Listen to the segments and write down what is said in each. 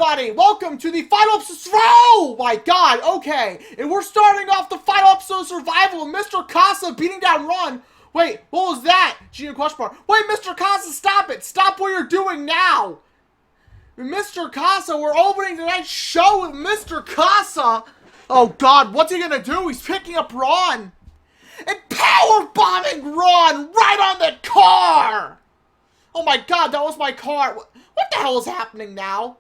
everybody! Welcome to the final episode. Oh my god, okay. And we're starting off the final episode of Survival with Mr. Casa beating down Ron. Wait, what was that? Gina question mark. Wait, Mr. Casa, stop it! Stop what you're doing now! Mr. Casa, we're opening tonight's show with Mr. Casa. Oh god, what's he gonna do? He's picking up Ron. And power bombing Ron right on the car! Oh my god, that was my car. What the hell is happening now?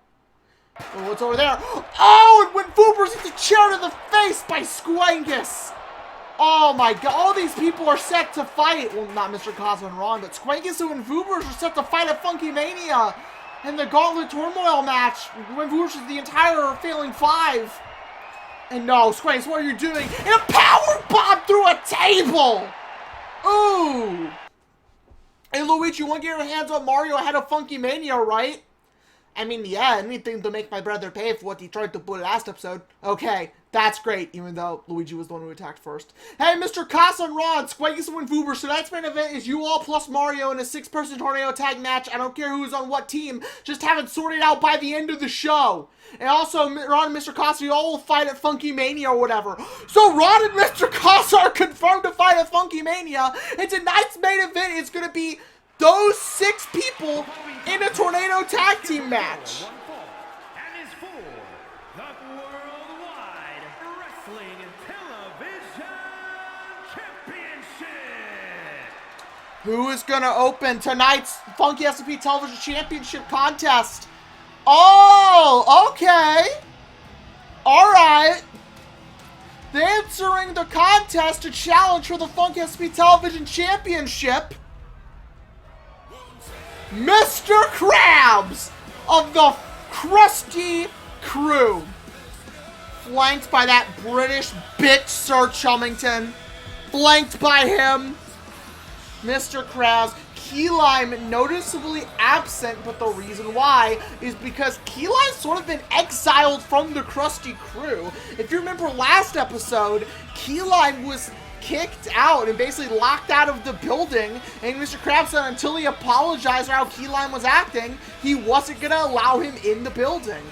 Oh, what's over there? Oh, and when VOOBERS hits a chair to the face by Squangus. Oh my god, all these people are set to fight. Well, not Mr. Casa and Ron, but Squangus and VOOBERS are set to fight at Funkymania. And the Gauntlet Turmoil match, when VOOBERS is the entire failing 5. And no, Squangus, what are you doing? And a power bomb through a table! Ooh! Hey Luigi, you want to get your hands on Mario ahead of Funkymania, right? I mean, yeah, anything to make my brother pay for what he tried to pull last episode. Okay, that's great, even though Luigi was the one who attacked first. Hey, Mr. Casa and Ron, Squangus and VOOBERS. Tonight's main event is you all plus Mario in a 6-person tornado tag match. I don't care who's on what team, just have it sorted out by the end of the show. And also, Ron and Mr. Casa, you all will fight at Funkymania or whatever. So Ron and Mr. Casa are confirmed to fight at Funkymania. And tonight's main event is going to be those 6 people in a tornado tag team match. And is for the Worldwide Wrestling Television Championship. Who is going to open tonight's Funky SMP Television Championship contest? Oh, okay. All right. Answering the contest to challenge for the Funky SMP Television Championship, Mr. Krabs of the Krusty Crew. Flanked by that British bitch, Sir Chumming-ton. Flanked by him, Mr. Krabs. Key Lime noticeably absent, but the reason why is because Key Lime's sort of been exiled from the Krusty Crew. If you remember last episode, Key Lime was kicked out and basically locked out of the building, and Mr. Krabs said until he apologized for how Key Lime was acting, he wasn't gonna allow him in the building.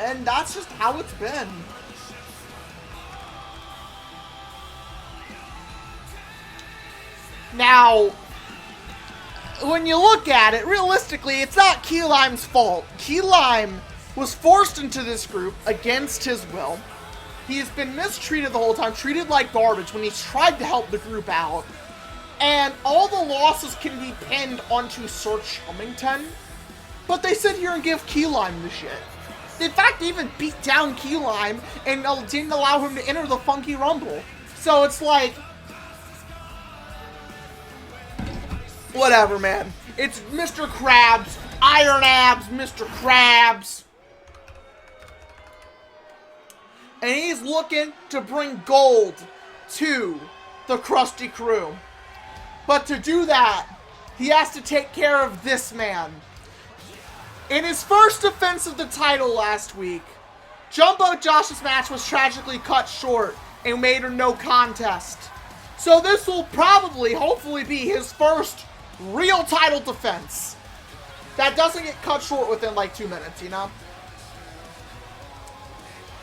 And that's just how it's been. Now, when you look at it, realistically, it's not Key Lime's fault. Key Lime was forced into this group against his will. He has been mistreated the whole time, treated like garbage when he's tried to help the group out. And all the losses can be pinned onto Sir Chumming-ton. But they sit here and give Key Lime the shit. In fact, they even beat down Key Lime and didn't allow him to enter the Funky Rumble. So it's like, whatever, man. It's Mr. Krabs, Iron Abs, Mr. Krabs. And he's looking to bring gold to the Krusty Crew. But to do that, he has to take care of this man. In his first defense of the title last week, Jumbo Josh's match was tragically cut short and made a no contest. So this will probably, hopefully, be his first real title defense that doesn't get cut short within like 2 minutes, you know?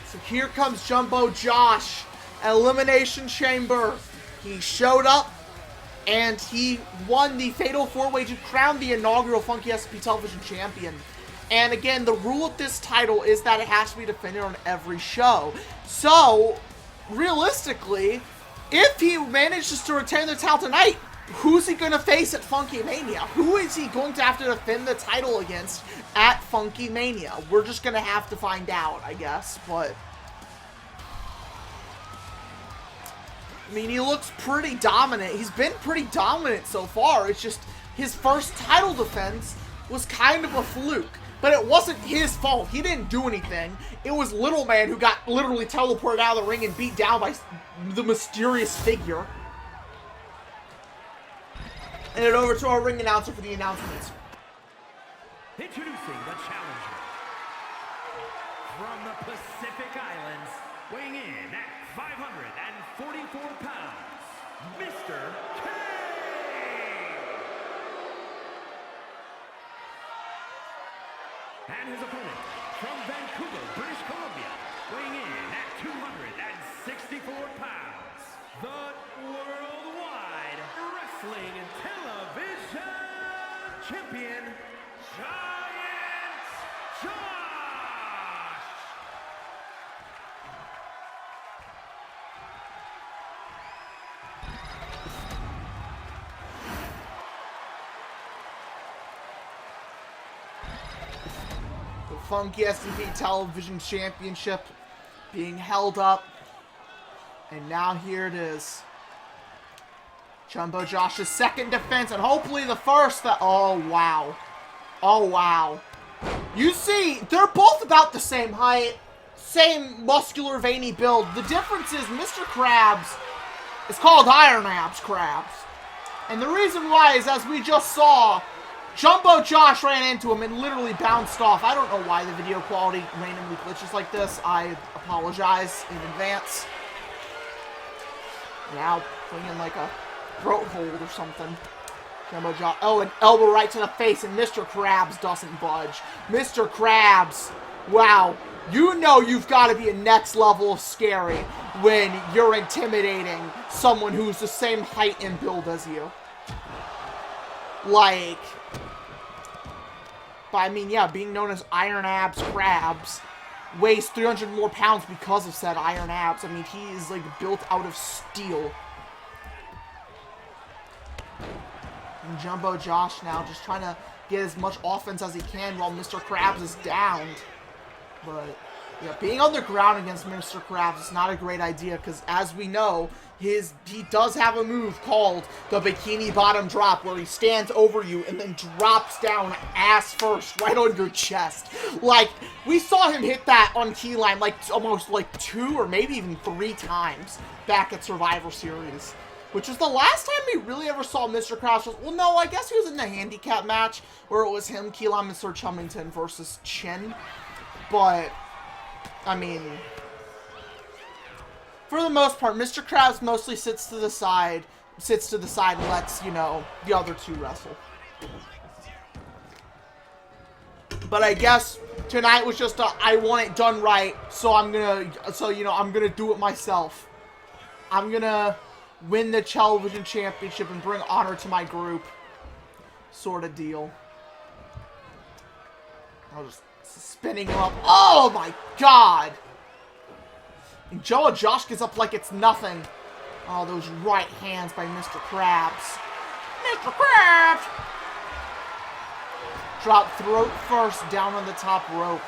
So here comes Jumbo Josh, Elimination Chamber. He showed up and he won the Fatal 4-Way to crown the inaugural Funky SMP Television Champion. And again, the rule of this title is that it has to be defended on every show. So, realistically, if he manages to retain the title tonight, who's he going to face at Funkymania? Who is he going to have to defend the title against at Funkymania? We're just going to have to find out, I guess. But, I mean, he looks pretty dominant. He's been pretty dominant so far. It's just his first title defense was kind of a fluke. But it wasn't his fault. He didn't do anything. It was Little Man who got literally teleported out of the ring and beat down by the mysterious figure. And it over to our ring announcer for the announcements. Introducing the challenger from the Pacific Islands, weighing in at 544 pounds, Mr. K. And his opponent from Vancouver, British Columbia, weighing in at 264 pounds, the Worldwide Wrestling Television Champion, Giant Josh! Funky SMP Television Championship being held up. And now here it is. Jumbo Josh's second defense and hopefully the first that... Oh, wow. Oh, wow. You see, they're both about the same height. Same muscular, veiny build. The difference is Mr. Krabs is called Iron Abs Krabs. And the reason why is, as we just saw, Jumbo Josh ran into him and literally bounced off. I don't know why the video quality randomly glitches like this. I apologize in advance. Now, putting in like a throat hold or something. Jumbo Josh. Oh, an elbow right to the face, and Mr. Krabs doesn't budge. Mr. Krabs. Wow. You know you've got to be a next level of scary when you're intimidating someone who's the same height and build as you. Like... But I mean, yeah, being known as Iron Abs Krabs, weighs 300 more pounds because of said iron abs. I mean, he is like built out of steel. And Jumbo Josh now just trying to get as much offense as he can while Mr. Krabs is downed. But yeah, being on the ground against Mr. Krabs is not a great idea because, as we know, he does have a move called the Bikini Bottom Drop, where he stands over you and then drops down ass first right on your chest. Like, we saw him hit that on Keyline like almost like 2 or maybe even 3 times back at Survivor Series, which was the last time we really ever saw Mr. Krabs. Well, no, I guess he was in the handicap match where it was him, Keyline, and Sir Chumming-ton versus Chin. But I mean, for the most part, Mr. Krabs mostly sits to the side and lets, you know, the other two wrestle. But I guess tonight was just I want it done right, so I'm gonna do it myself. I'm gonna win the television championship and bring honor to my group, sort of deal. I'll just spinning him up. Oh my god! And Josh gets up like it's nothing. Oh, those right hands by Mr. Krabs. Mr. Krabs! Drop throat first down on the top rope.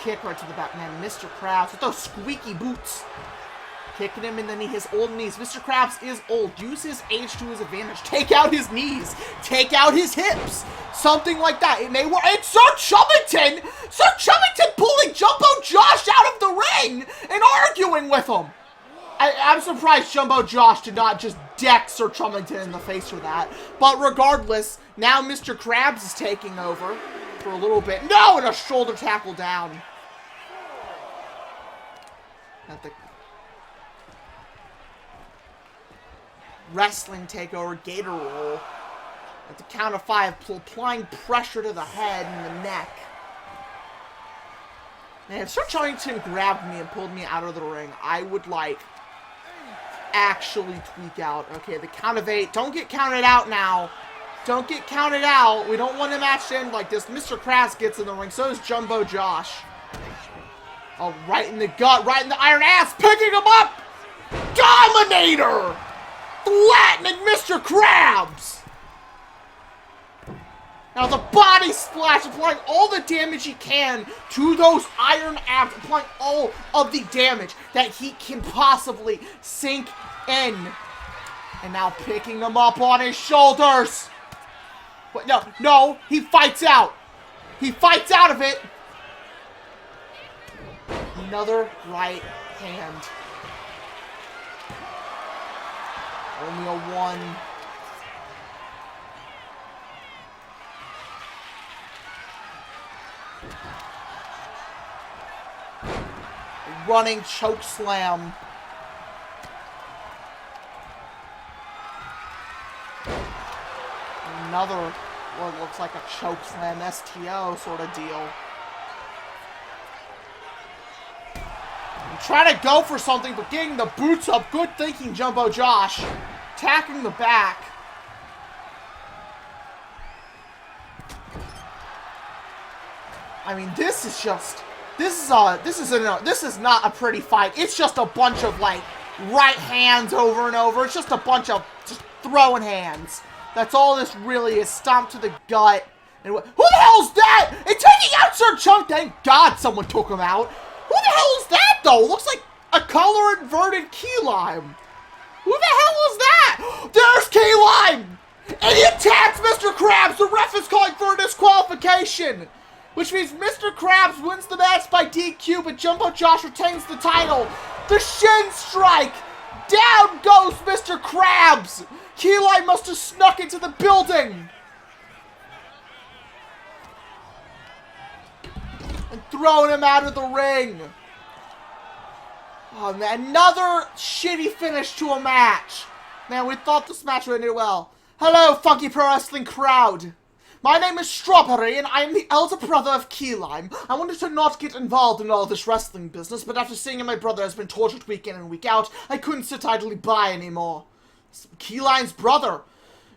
Kick right to the back. Man, Mr. Krabs with those squeaky boots. Kicking him in the knee, his old knees. Mr. Krabs is old. Use his age to his advantage. Take out his knees. Take out his hips. Something like that. It may work. And Sir Chumming-ton! Sir Chumming-ton pulling Jumbo Josh out of the ring and arguing with him. I'm surprised Jumbo Josh did not just deck Sir Chumming-ton in the face for that. But regardless, now Mr. Krabs is taking over for a little bit. No! And a shoulder tackle down. At the wrestling takeover, gator roll. At the count of 5, applying pressure to the head and the neck. Man, if Sir Chumming-ton grabbed me and pulled me out of the ring, I would, like, actually tweak out. Okay, the count of 8. Don't get counted out now. Don't get counted out. We don't want a match to end like this. Mr. Krabs gets in the ring. So does Jumbo Josh. Oh, right in the gut. Right in the iron ass. Picking him up. Dominator. Flattening Mr. Krabs. Now the body splash, applying all the damage he can to those iron abs, applying all of the damage that he can possibly sink in. And now picking them up on his shoulders. But no, he fights out. He fights out of it. Another right hand. Only a 1. Running choke slam. Another what looks like a chokeslam STO sort of deal. I'm trying to go for something, but getting the boots up. Good thinking, Jumbo Josh. Attacking the back. I mean, this is not a pretty fight. It's just a bunch of, like, right hands over and over. It's just a bunch of just throwing hands. That's all this really is. Stomp to the gut. And who the hell's that? And taking out Sir Chunk. Thank God someone took him out. Who the hell is that, though? Looks like a color-inverted key lime. Who the hell is that? There's key lime! And he attacks Mr. Krabs! The ref is calling for a disqualification! Which means Mr. Krabs wins the match by DQ, but Jumbo Josh retains the title. The Shin Strike! Down goes Mr. Krabs! Key lime must have snuck into the building! And thrown him out of the ring. Oh man, another shitty finish to a match. Man, we thought this match would end well. Hello, Funky Pro Wrestling crowd. My name is Strawberry, and I am the elder brother of Key Lime. I wanted to not get involved in all this wrestling business, but after seeing my brother has been tortured week in and week out, I couldn't sit idly by anymore. Key Lime's brother.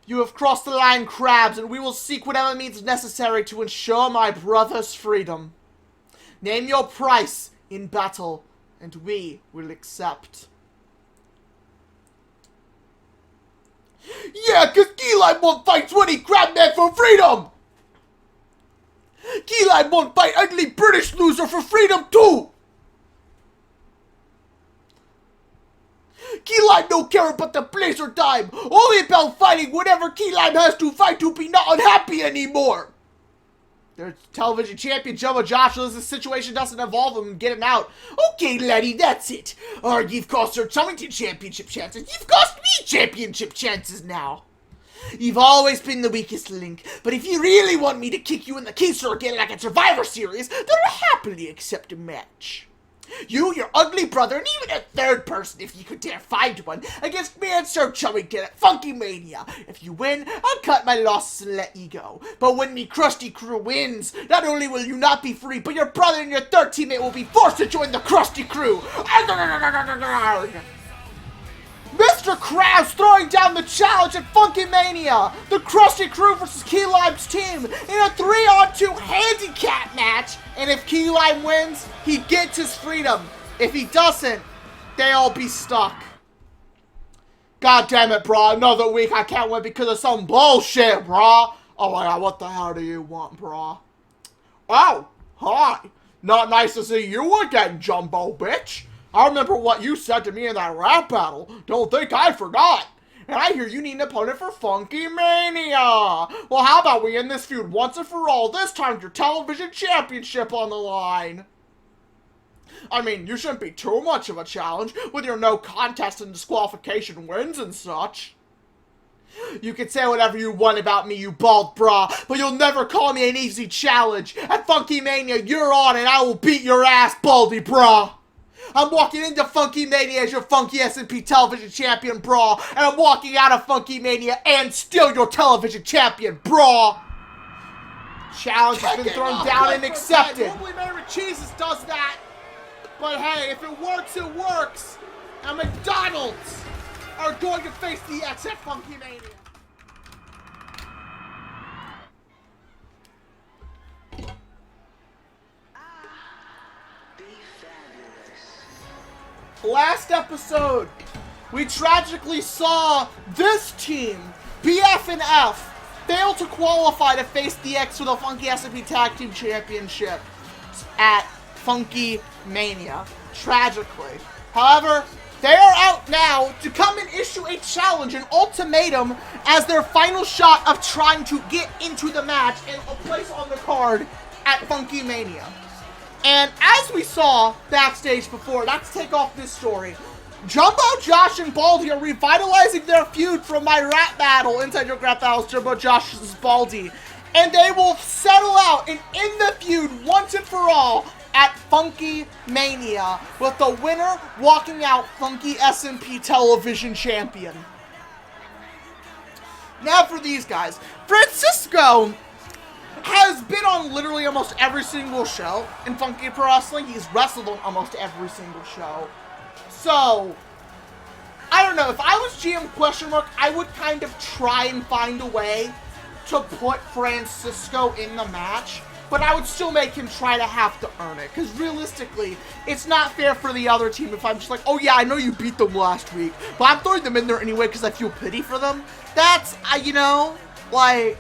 You have crossed the line, Krabs, and we will seek whatever means necessary to ensure my brother's freedom. Name your price in battle, and we will accept. Yeah, cause Key Lime won't fight 20 crabmen for freedom! Key Lime won't fight ugly British loser for freedom too! Key Lime don't care about the place or time, only about fighting whatever Key Lime has to fight to be not unhappy anymore! There's television champion Jumbo Josh, so this situation doesn't involve him getting out. Okay, laddie, that's it. You've cost her Chumming-ton Championship chances. You've cost me championship chances now. You've always been the weakest link, but if you really want me to kick you in the keister again like a Survivor Series, then I'll happily accept a match. You, your ugly brother, and even a third person, if you could dare find one, against me and Sir Chumming-ton at Funkymania. If you win, I'll cut my losses and let you go. But when me Krusty Crew wins, not only will you not be free, but your brother and your third teammate will be forced to join the Krusty Crew. Mr. Krabs throwing down the challenge at Funkymania. The Krusty Crew versus Key Lime's team in a 3-on-2 handicap match. And if Key Lime wins, he gets his freedom. If he doesn't, they'll be stuck. God damn it, bro. Another week I can't win because of some bullshit, bro. Oh my god, what the hell do you want, bro? Oh, hi. Not nice to see you again, Jumbo bitch. I remember what you said to me in that rap battle. Don't think I forgot. And I hear you need an opponent for Funkymania. Well, how about we end this feud once and for all? This time, your television championship on the line. I mean, you shouldn't be too much of a challenge with your no contest and disqualification wins and such. You can say whatever you want about me, you bald bra, but you'll never call me an easy challenge. At Funkymania, you're on and I will beat your ass, baldy bra. I'm walking into Funkymania as your Funky SMP Television Champion, bra, and I'm walking out of Funkymania and still your television champion, bra. Challenge has been thrown down and accepted. Normally Mary Jesus does that, but hey, if it works, it works. And McDonald's are going to face the X at Funkymania. Last episode, we tragically saw this team, BF&F, fail to qualify to face the X for the Funky SMP Tag Team Championship at Funkymania. Tragically. However, they are out now to come and issue a challenge, an ultimatum, as their final shot of trying to get into the match and a place on the card at Funkymania. And as we saw backstage before, let's take off this story. Jumbo Josh and Baldy are revitalizing their feud from my rap battle, Inside Your Rap Battles, Jumbo Josh vs. Baldy. And they will settle out and end the feud once and for all at Funkymania, with the winner walking out Funky SMP Television Champion. Now for these guys. Francisco has been on literally almost every single show in Funky Pro Wrestling. He's wrestled on almost every single show. So, I don't know. If I was GM question mark, I would kind of try and find a way to put Francisco in the match. But I would still make him try to have to earn it. Because realistically, it's not fair for the other team if I'm just like, oh yeah, I know you beat them last week, but I'm throwing them in there anyway because I feel pity for them. That's, you know, like,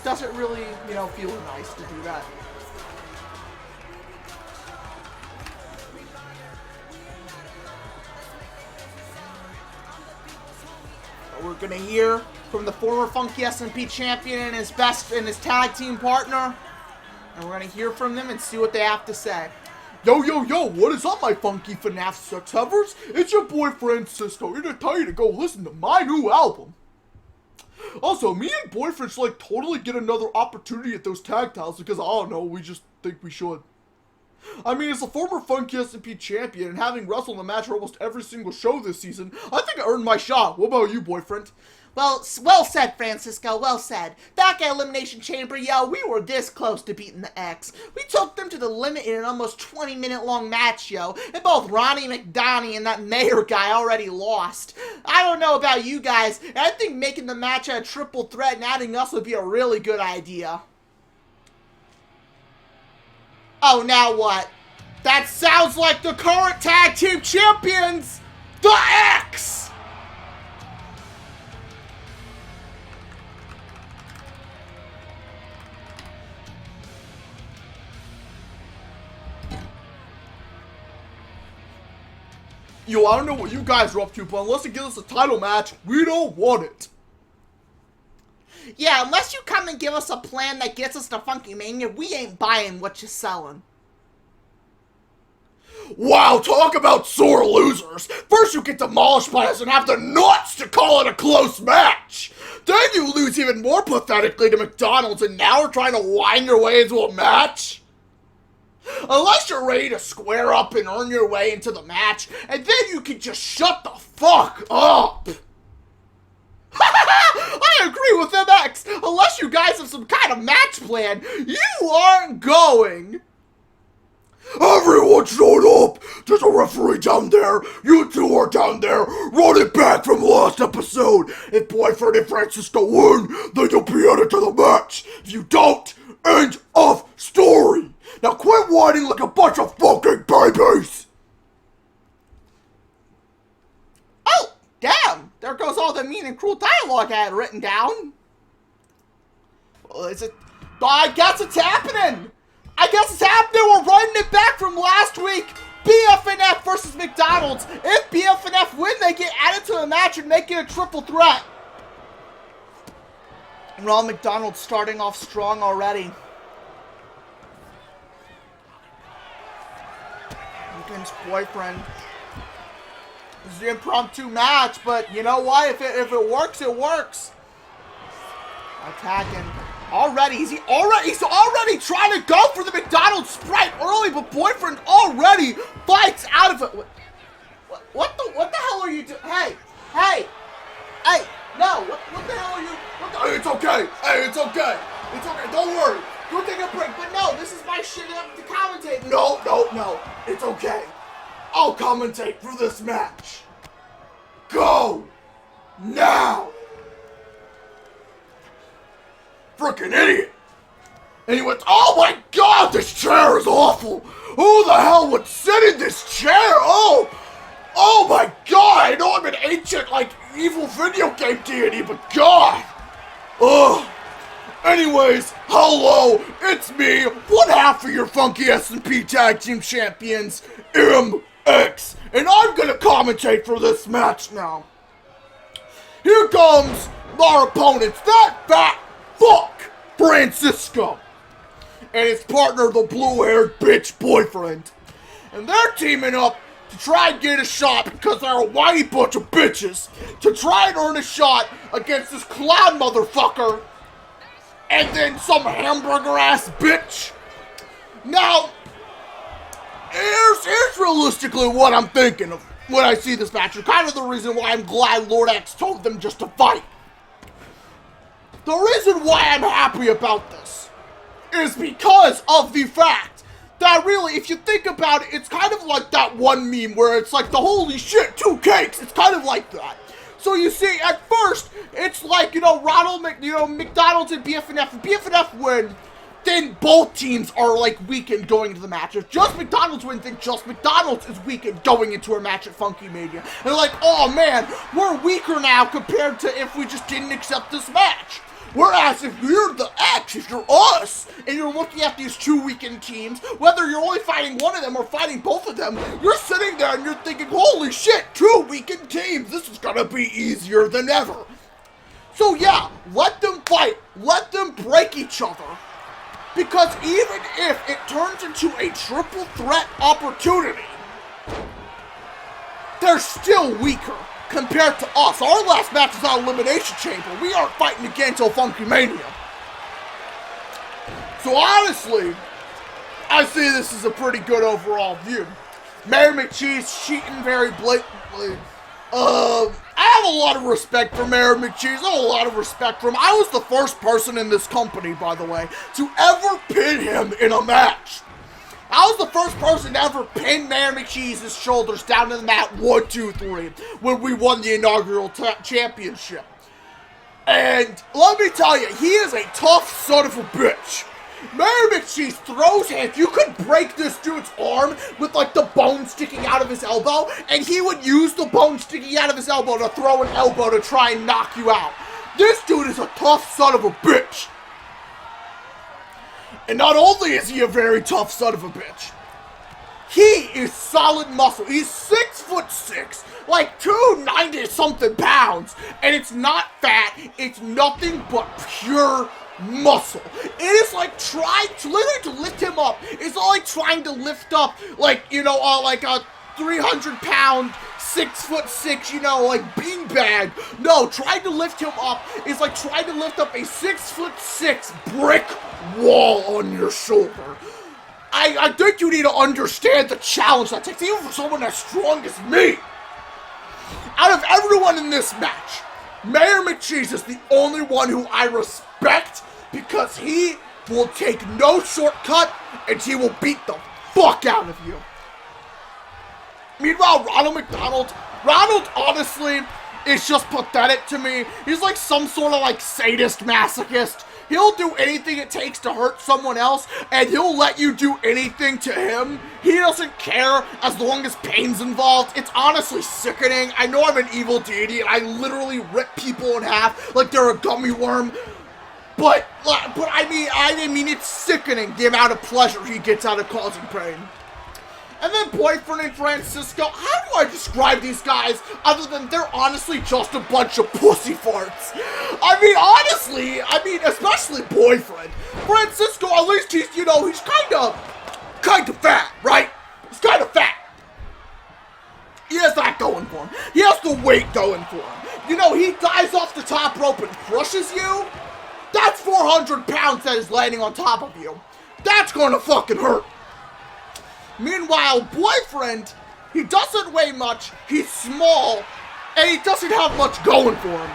doesn't really, you know, feel nice to do that. But we're gonna hear from the former Funky SMP champion and his tag team partner. And we're gonna hear from them and see what they have to say. Yo, what is up, my Funky FNAF sex havers? It's your boy Francisco here to tell you to go listen to my new album. Also, me and boyfriends like totally get another opportunity at those tag titles because, I don't know, we just think we should. I mean, as a former Funky SMP champion and having wrestled in a match for almost every single show this season, I think I earned my shot. What about you, boyfriend? Well said, Francisco, well said. Back at Elimination Chamber, yo, we were this close to beating the X. We took them to the limit in an almost 20-minute long match, yo, and both Ronnie McDonnie and that mayor guy already lost. I don't know about you guys, and I think making the match a triple threat and adding us would be a really good idea. Oh, now what? That sounds like the current tag team champions, the X! Yo, I don't know what you guys are up to, but unless it gives us a title match, we don't want it. Yeah, unless you come and give us a plan that gets us to Funkymania, we ain't buying what you're selling. Wow, talk about sore losers. First you get demolished by us and have the nuts to call it a close match. Then you lose even more pathetically to McDonald's and now we're trying to wind your way into a match? Unless you're ready to square up and earn your way into the match, and then you can just shut the fuck up. I agree with MX. Unless you guys have some kind of match plan, you aren't going. Everyone showed up. There's a referee down there. You two are down there. Run it back from last episode. If boyfriend and Francisco win, then you'll be added to the match. If you don't, end of story. Now quit whining like a bunch of fucking babies! Oh, damn! There goes all the mean and cruel dialogue I had written down. Well, I guess it's happening! We're running it back from last week! BF&F versus McDonald's. If BF&F win, they get added to the match and make it a triple threat. Ronald McDonald starting off strong already. Lincoln's boyfriend. This is an impromptu match, but you know what? If it works, it works. Attacking. He's already trying to go for the McDonald's Sprite early, but boyfriend already fights out of it. What the hell are you doing? Hey, no, what the hell are you? Hey, it's okay. It's okay. Don't worry. Go take a break. But no, this is my shit up to commentate. No. It's okay. I'll commentate for this match. Go now. Frickin' idiot. And he went, oh my god, this chair is awful. Who the hell would sit in this chair? Oh my god, I know I'm an ancient, like, evil video game deity, but god. Ugh. Anyways, hello, it's me, one half of your Funky SMP Tag Team Champions, MX, and I'm gonna commentate for this match now. Here comes our opponents, that fat fuck, Francisco, and his partner, the blue-haired bitch boyfriend. And they're teaming up to try and get a shot, because they're a whiny bunch of bitches, to try and earn a shot against this clown motherfucker, and then some hamburger-ass bitch. Now, here's realistically what I'm thinking of when I see this match, and kind of the reason why I'm glad Lord X told them just to fight. The reason why I'm happy about this is because of the fact that really, if you think about it, it's kind of like that one meme where it's like the holy shit, 2 cakes. It's kind of like that. So you see, at first, it's like, McDonald's and BF&F. If BF&F win, then both teams are like weakened going into the match. If just McDonald's wins, then just McDonald's is weakened going into a match at Funkymania. And they're like, oh man, we're weaker now compared to if we just didn't accept this match. Whereas if you're the X, if you're us, and you're looking at these 2 weakened teams, whether you're only fighting one of them or fighting both of them, you're sitting there and you're thinking, holy shit, 2 weakened teams, this is gonna be easier than ever. So yeah, let them fight, let them break each other, because even if it turns into a triple threat opportunity, they're still weaker compared to us. Our last match is our Elimination Chamber. We aren't fighting again until Funkymania. So honestly, I see this as a pretty good overall view. Mary McCheese cheating very blatantly. I have a lot of respect for Mary McCheese. I have a lot of respect for him. I was the first person in this company, by the way, to ever pin him in a match. I was the first person to ever pin Mary McCheese's shoulders down to the mat 1, 2, 3 when we won the inaugural championship. And let me tell you, he is a tough son of a bitch. Mary McCheese throws hands. You could break this dude's arm with like the bone sticking out of his elbow, and he would use the bone sticking out of his elbow to throw an elbow to try and knock you out. This dude is a tough son of a bitch. And not only is he a very tough son of a bitch, he is solid muscle. He's 6'6", like 290 something pounds, and it's not fat. It's nothing but pure muscle. It is like trying to literally to lift him up. It's not like trying to lift up like like a 300-pound, 6'6", like beanbag. No, trying to lift him up is like trying to lift up a 6'6" brick wall on your shoulder. I think you need to understand the challenge that takes, even for someone as strong as me. Out of everyone in this match, Mayor McCheese is the only one who I respect because he will take no shortcut and he will beat the fuck out of you. Meanwhile, Ronald honestly is just pathetic to me. He's like some sort of like sadist masochist. He'll do anything it takes to hurt someone else, and he'll let you do anything to him. He doesn't care as long as pain's involved. It's honestly sickening. I know I'm an evil deity, and I literally rip people in half like they're a gummy worm. But I mean, it's sickening the amount of pleasure he gets out of causing pain. And then Boyfriend and Francisco, how do I describe these guys other than they're honestly just a bunch of pussy farts? I mean, honestly, especially Boyfriend. Francisco, at least he's, he's kind of fat, right? He's kind of fat. He has that going for him. He has the weight going for him. He dives off the top rope and crushes you. That's 400 pounds that is landing on top of you. That's gonna fucking hurt. Meanwhile, Boyfriend, he doesn't weigh much, he's small, and he doesn't have much going for him.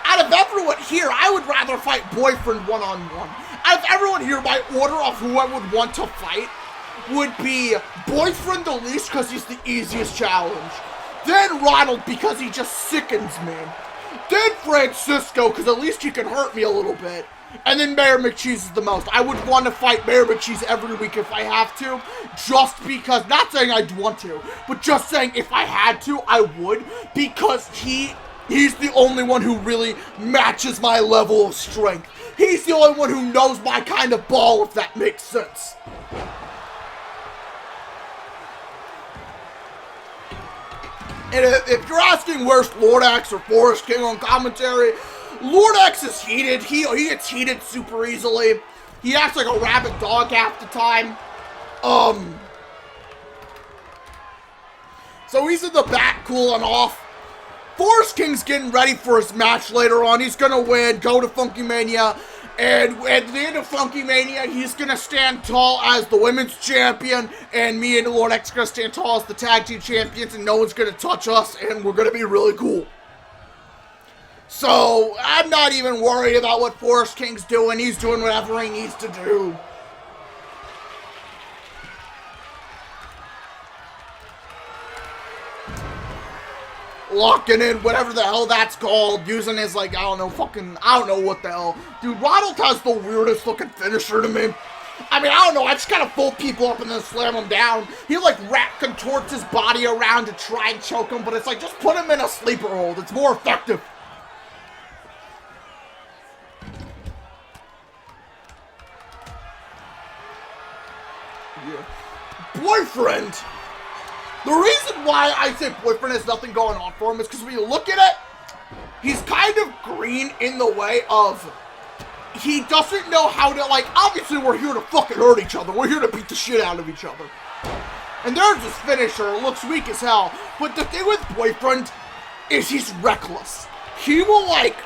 Out of everyone here, I would rather fight Boyfriend one-on-one. Out of everyone here, my order of who I would want to fight would be Boyfriend the least because he's the easiest challenge. Then Ronald because he just sickens me. Then Francisco because at least he can hurt me a little bit. And then Mayor McCheese is the most. I would want to fight Mayor McCheese every week if I have to. Just because, not saying I'd want to, but just saying if I had to, I would. Because he's the only one who really matches my level of strength. He's the only one who knows my kind of ball, if that makes sense. And if you're asking where's Lord X or Forest King on commentary, Lord X is heated. He gets heated super easily. He acts like a rabid dog half the time. So he's in the back cooling off. Forest King's getting ready for his match later on. He's gonna win, go to Funkymania, and at the end of Funkymania, he's gonna stand tall as the women's champion, and me and Lord X are gonna stand tall as the tag team champions, and no one's gonna touch us, and we're gonna be really cool. So, I'm not even worried about what Forest King's doing. He's doing whatever he needs to do. Locking in whatever the hell that's called, using his, like, I don't know what the hell. Dude, Ronald has the weirdest looking finisher to me. I mean, I don't know, I just kind of fold people up and then slam them down. He, like, contorts his body around to try and choke him, but it's like, just put him in a sleeper hold. It's more effective. Yeah. Boyfriend! The reason why I say boyfriend has nothing going on for him is because when you look at it, he's kind of green in the way of he doesn't know how to, like, obviously we're here to fucking hurt each other. We're here to beat the shit out of each other. And there's his finisher. It looks weak as hell. But the thing with boyfriend is he's reckless. He will, like,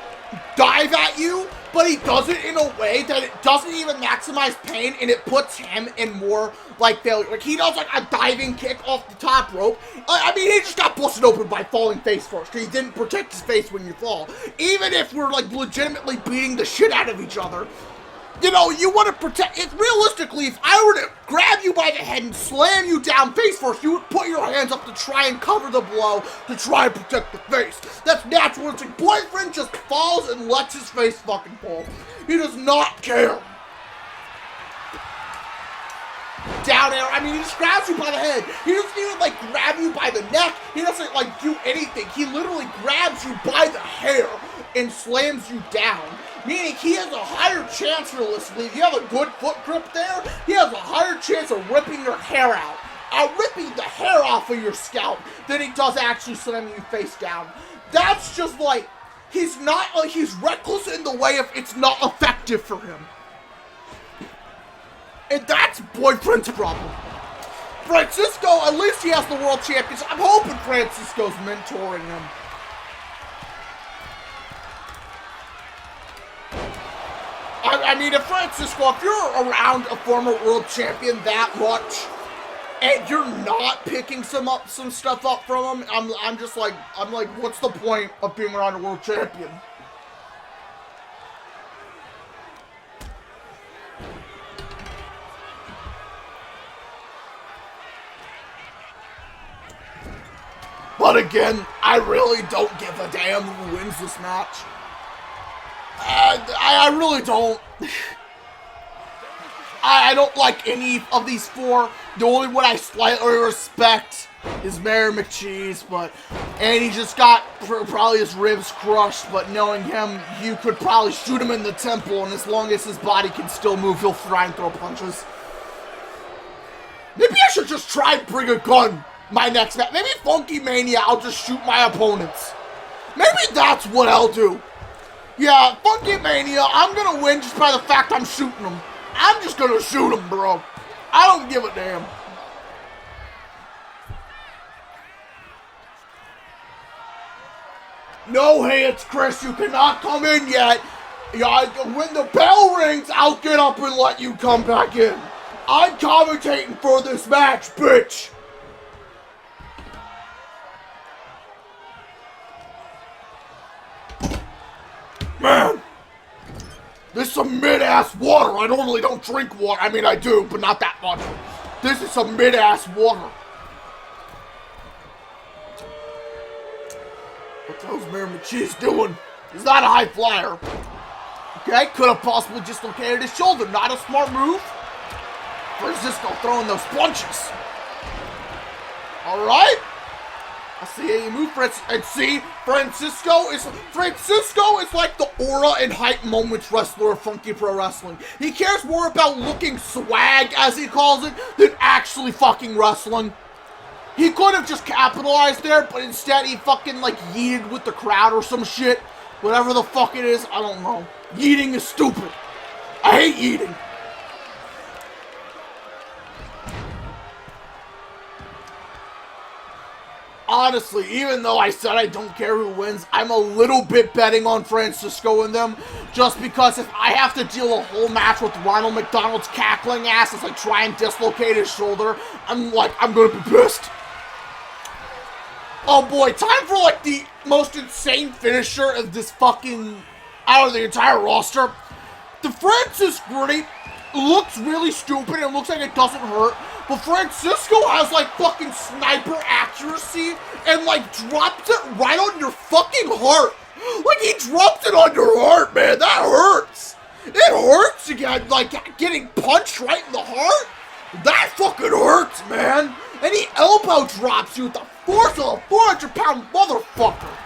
dive at you, but he does it in a way that it doesn't even maximize pain, and it puts him in more, like, failure. Like, he does, like, a diving kick off the top rope. I mean, he just got busted open by falling face first, because he didn't protect his face when you fall. Even if we're, like, legitimately beating the shit out of each other, you know, you want to protect it. Realistically, if I were to grab you by the head and slam you down face first, you would put your hands up to try and cover the blow, to try and protect the face. That's natural. It's like boyfriend just falls and lets his face fucking fall. He does not care. Down air, I mean, he just grabs you by the head. He doesn't even, like, grab you by the neck. He doesn't, like, do anything. He literally grabs you by the hair and slams you down. Meaning he has a higher chance, realistically, if you have a good foot grip there, he has a higher chance of ripping your hair out. Ripping the hair off of your scalp than he does actually slamming you face down. That's just like, he's not, like, he's reckless in the way of it's not effective for him. And that's boyfriend's problem. Francisco, at least he has the world championship. I'm hoping Francisco's mentoring him. I mean, if Francisco, if you're around a former world champion that much, and you're not picking some stuff up from him, I'm like, what's the point of being around a world champion? But again, I really don't give a damn who wins this match. I really don't. I don't like any of these four. The only one I slightly respect is Mary McCheese, and he just got probably his ribs crushed, but knowing him, you could probably shoot him in the temple, and as long as his body can still move, he'll try and throw punches. Maybe I should just try and bring a gun my next match. Maybe Funkymania, I'll just shoot my opponents. Maybe that's what I'll do. Yeah, Funkymania, I'm gonna win just by the fact I'm shooting them. I'm just gonna shoot them, bro. I don't give a damn. No, HeyyItsKris, you cannot come in yet. Yeah, when the bell rings, I'll get up and let you come back in. I'm commentating for this match, bitch. Man, this is some mid-ass water. I normally don't drink water. I mean, I do, but not that much. This is some mid-ass water. What the hell's Mary McCheese doing? He's not a high flyer. Okay, could have possibly dislocated his shoulder. Not a smart move. Francisco throwing those punches. All right. I see how you move, and see, Francisco is like the aura and hype moments wrestler of Funky Pro Wrestling. He cares more about looking swag, as he calls it, than actually fucking wrestling. He could have just capitalized there, but instead he fucking, like, yeeted with the crowd or some shit. Whatever the fuck it is, I don't know. Yeeting is stupid. I hate yeeting. Honestly, even though I said I don't care who wins, I'm a little bit betting on Francisco and them, just because if I have to deal a whole match with Ronald McDonald's cackling ass as I try and dislocate his shoulder, I'm gonna be pissed. Oh boy, time for like the most insane finisher of this fucking, out of the entire roster. The Francisco looks really stupid and looks like it doesn't hurt, but Francisco has like fucking sniper accuracy and like drops it right on your fucking heart. Like he drops it on your heart, man. That hurts. It hurts again, like getting punched right in the heart. That fucking hurts, man. And he elbow drops you with the force of a 400-pound motherfucker.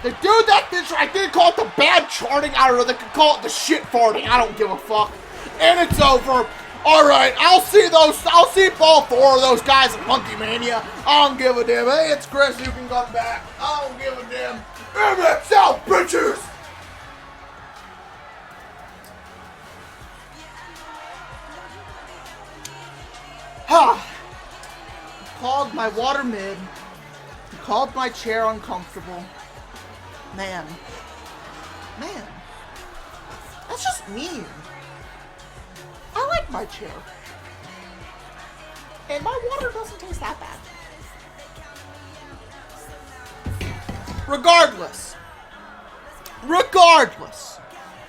The dude that finisher, I didn't call it the bad charting. I don't know. They could call it the shit farting. I don't give a fuck. And it's over. All right, I'll see all 4 of those guys in Funkymania. I don't give a damn. Hey, it's Kris. You can come back. I don't give a damn. MXL, bitches. Called my water mid. Called my chair uncomfortable. Man. That's just mean. I like my chair. And my water doesn't taste that bad. Regardless,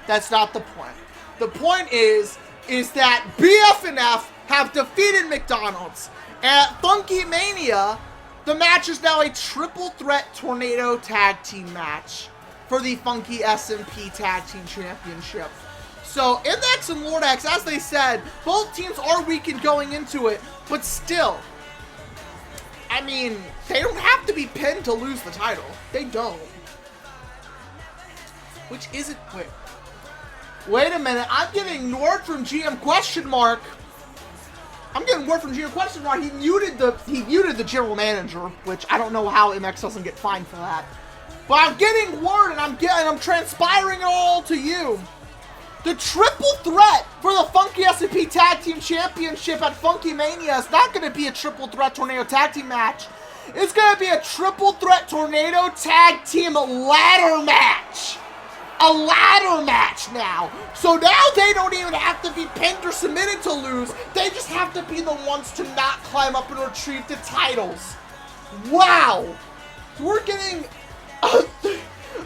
that's not the point. The point is that BF&F have defeated McDonald's. At Funkymania, the match is now a triple threat tornado tag team match for the Funky SMP Tag Team Championship. So, Index and Lord X, as they said, both teams are weakened going into it, but still, I mean, they don't have to be pinned to lose the title. They don't. Which isn't, wait a minute, I'm getting word from GM question mark. I'm getting word from GM question mark. He muted the general manager, which I don't know how MX doesn't get fined for that. But I'm getting word, and I'm transpiring it all to you. The triple threat for the Funky SMP Tag Team Championship at Funkymania is not going to be a triple threat tornado tag team match. It's going to be a triple threat tornado tag team ladder match. A ladder match now. So now they don't even have to be pinned or submitted to lose. They just have to be the ones to not climb up and retrieve the titles. Wow. We're getting a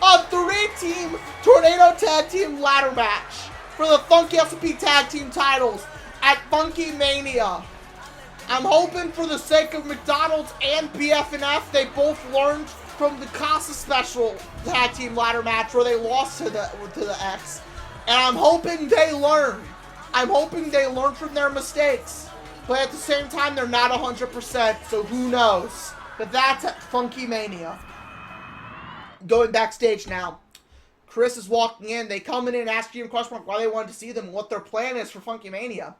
3-team tornado tag team ladder match for the Funky SMP tag team titles at Funkymania. I'm hoping for the sake of McDonald's and BF&F, they both learned from the Casa special tag team ladder match where they lost to the X. And I'm hoping they learn. I'm hoping they learn from their mistakes. But at the same time, they're not 100%, so who knows? But that's at Funkymania. Going backstage now. Kris is walking in. They come in and ask GM question mark why they wanted to see them and what their plan is for Funkymania.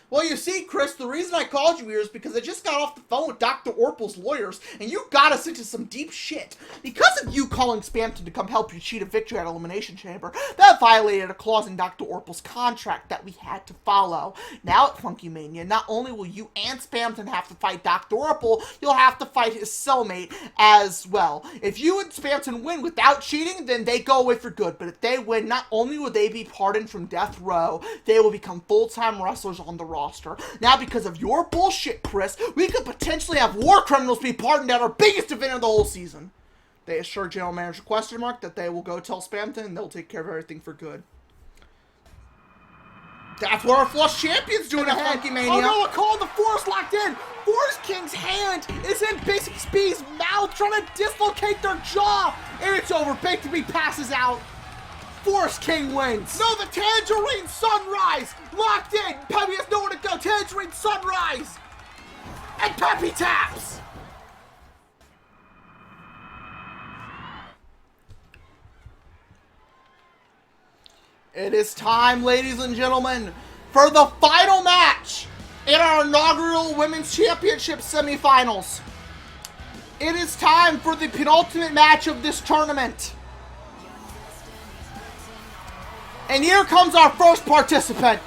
Well, you see, Kris, the reason I called you here is because I just got off the phone with Dr. Orple's lawyers, and you got us into some deep shit. Because of you calling Spamton to come help you cheat a victory at Elimination Chamber, that violated a clause in Dr. Orple's contract that we had to follow. Now at Funkymania, not only will you and Spamton have to fight Dr. Orple, you'll have to fight his cellmate as well. If you and Spamton win without cheating, then they go away for good. But if they win, not only will they be pardoned from death row, they will become full-time wrestlers on the roster. Now, because of your bullshit, Kris, we could potentially have war criminals be pardoned at our biggest event of the whole season. They assure General Manager question mark that they will go tell Spamton and they'll take care of everything for good. That's what our Flush Champion's doing at Funkymania. Oh no, a call, the Forest locked in. Forest King's hand is in Basic Speed's mouth, trying to dislocate their jaw. And it's over. Baked B passes out. Forest King wins. No, the Tangerine Sunrise locked in. Peppy has nowhere to go. Tangerine Sunrise. And Peppy taps. It is time, ladies and gentlemen, for the final match in our inaugural Women's Championship semifinals. It is time for the penultimate match of this tournament. And here comes our first participant.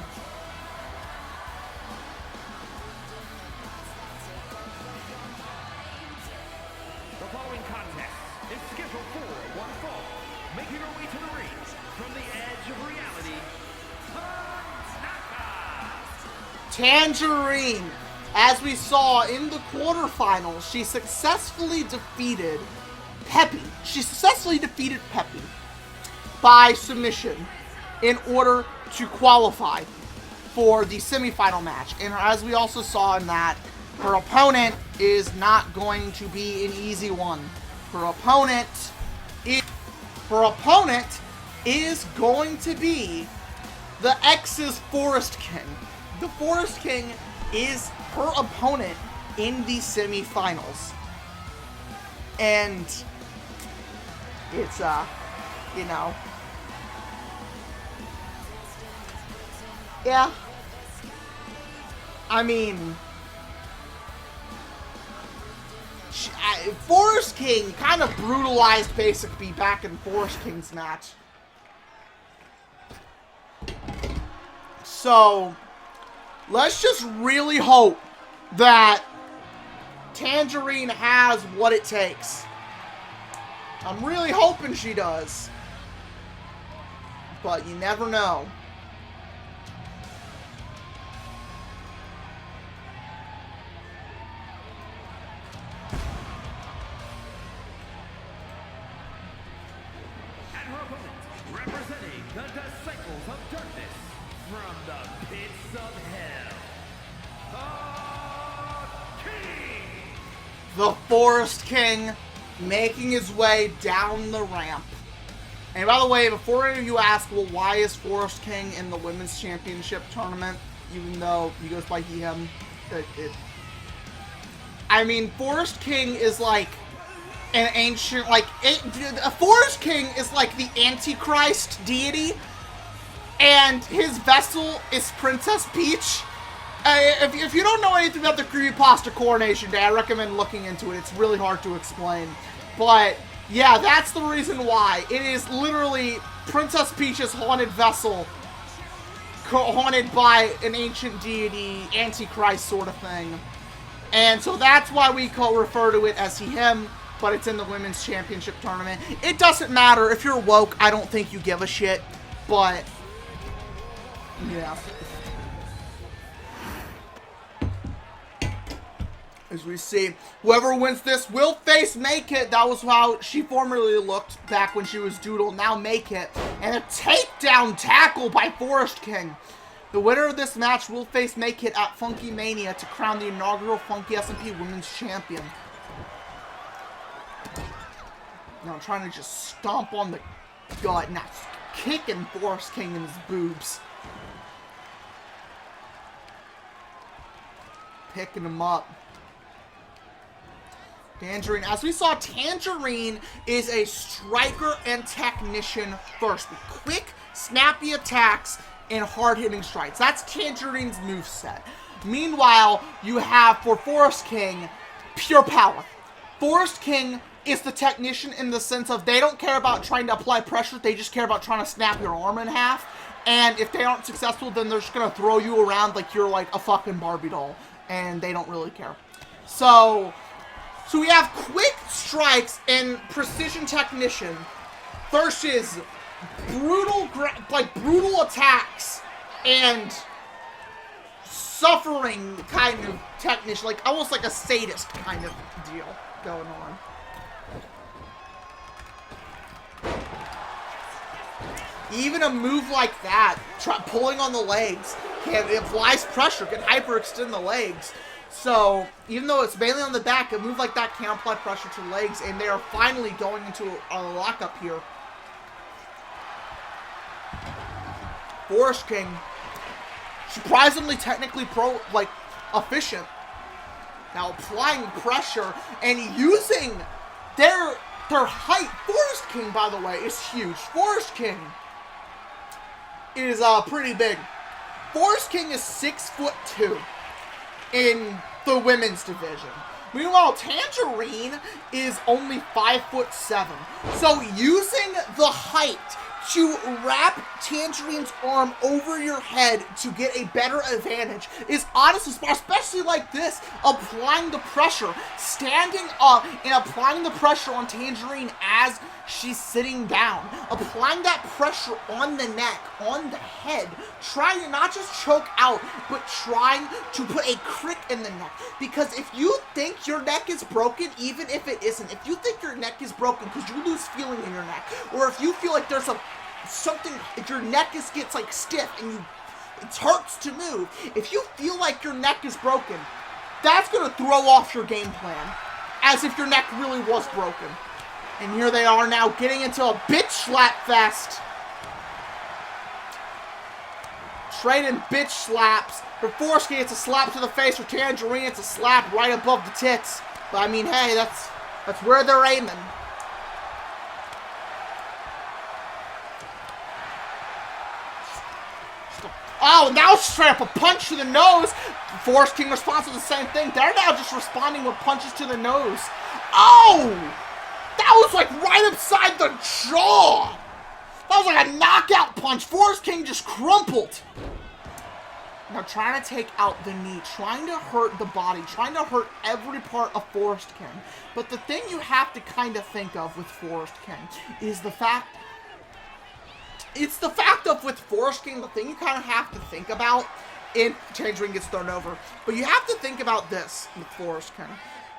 The following contest is scheduled for one fall. Making her way to the ring from the edge of reality, Tangerine, as we saw in the quarterfinals, she successfully defeated Peppy. She successfully defeated Peppy by submission in order to qualify for the semifinal match. And as we also saw in that, her opponent is not going to be an easy one. Her opponent is going to be the X's Forest King. The Forest King is her opponent in the semifinals. And it's, you know, yeah. I mean, Forest King kind of brutalized Basic B back in Forest King's match. So, let's just really hope that Tangerine has what it takes. I'm really hoping she does. But you never know. And her opponent, representing the Disciples of Darkness from the pits of hell, the Forest King making his way down the ramp. And by the way, before any of you ask, well, why is Forest King in the Women's Championship tournament, even though he goes by he, him? I mean, Forest King is like an ancient, like, a Forest King is like the Antichrist deity, and his vessel is Princess Peach. If you don't know anything about the creepypasta Coronation Day, I recommend looking into it. It's really hard to explain. But, yeah, that's the reason why. It is literally Princess Peach's haunted vessel, haunted by an ancient deity, Antichrist sort of thing. And so that's why we refer to it as he, him, but it's in the Women's Championship tournament. It doesn't matter. If you're woke, I don't think you give a shit. But, yeah. As we see, whoever wins this will face Make It. That was how she formerly looked back when she was Doodle. Now Make It. And a takedown tackle by Forest King. The winner of this match will face Make It at Funkymania to crown the inaugural Funky SMP Women's Champion. Now I'm trying to just stomp on the gut. Now kicking Forest King in his boobs. Picking him up. Tangerine. As we saw, Tangerine is a striker and technician first. With quick, snappy attacks and hard-hitting strikes. That's Tangerine's moveset. Meanwhile, you have, for Forest King, pure power. Forest King is the technician in the sense of they don't care about trying to apply pressure. They just care about trying to snap your arm in half. And if they aren't successful, then they're just going to throw you around like you're like a fucking Barbie doll. And they don't really care. So we have quick strikes and precision technician versus brutal attacks and suffering kind of technician, like almost like a sadist kind of deal going on. Even a move like that, pulling on the legs, it applies pressure, can hyperextend the legs. So, even though it's mainly on the back, a move like that can apply pressure to the legs, and they are finally going into a lockup here. Forest King, surprisingly technically efficient. Now applying pressure and using their height. Forest King, by the way, is huge. Forest King is pretty big. Forest King is 6'2" in the women's division. Meanwhile, Tangerine is only 5'7". So using the height to wrap Tangerine's arm over your head to get a better advantage is honestly smart, especially like this, applying the pressure, standing up and applying the pressure on Tangerine as she's sitting down, applying that pressure on the neck, on the head, trying to not just choke out, but trying to put a crick in the neck. Because if you think your neck is broken, even if it isn't, if you think your neck is broken because you lose feeling in your neck, or if you feel like there's something, if your neck gets like stiff and it hurts to move, if you feel like your neck is broken, that's going to throw off your game plan, as if your neck really was broken. And here they are now getting into a bitch slap fest. Trading bitch slaps. For Forsky, it's a slap to the face. For Tangerine, it's a slap right above the tits. But I mean, hey, that's where they're aiming. Oh, now straight up a punch to the nose. Force King responds to the same thing. They're now just responding with punches to the nose. Oh! That was like right upside the jaw. That was like a knockout punch. Force King just crumpled. Now trying to take out the knee, trying to hurt the body, trying to hurt every part of Force King. But the thing you have to kind of think of with Force King is the fact... It's the fact of with Force King, the thing you kind of have to think about, and Tangerine gets thrown over, but you have to think about this with Force King,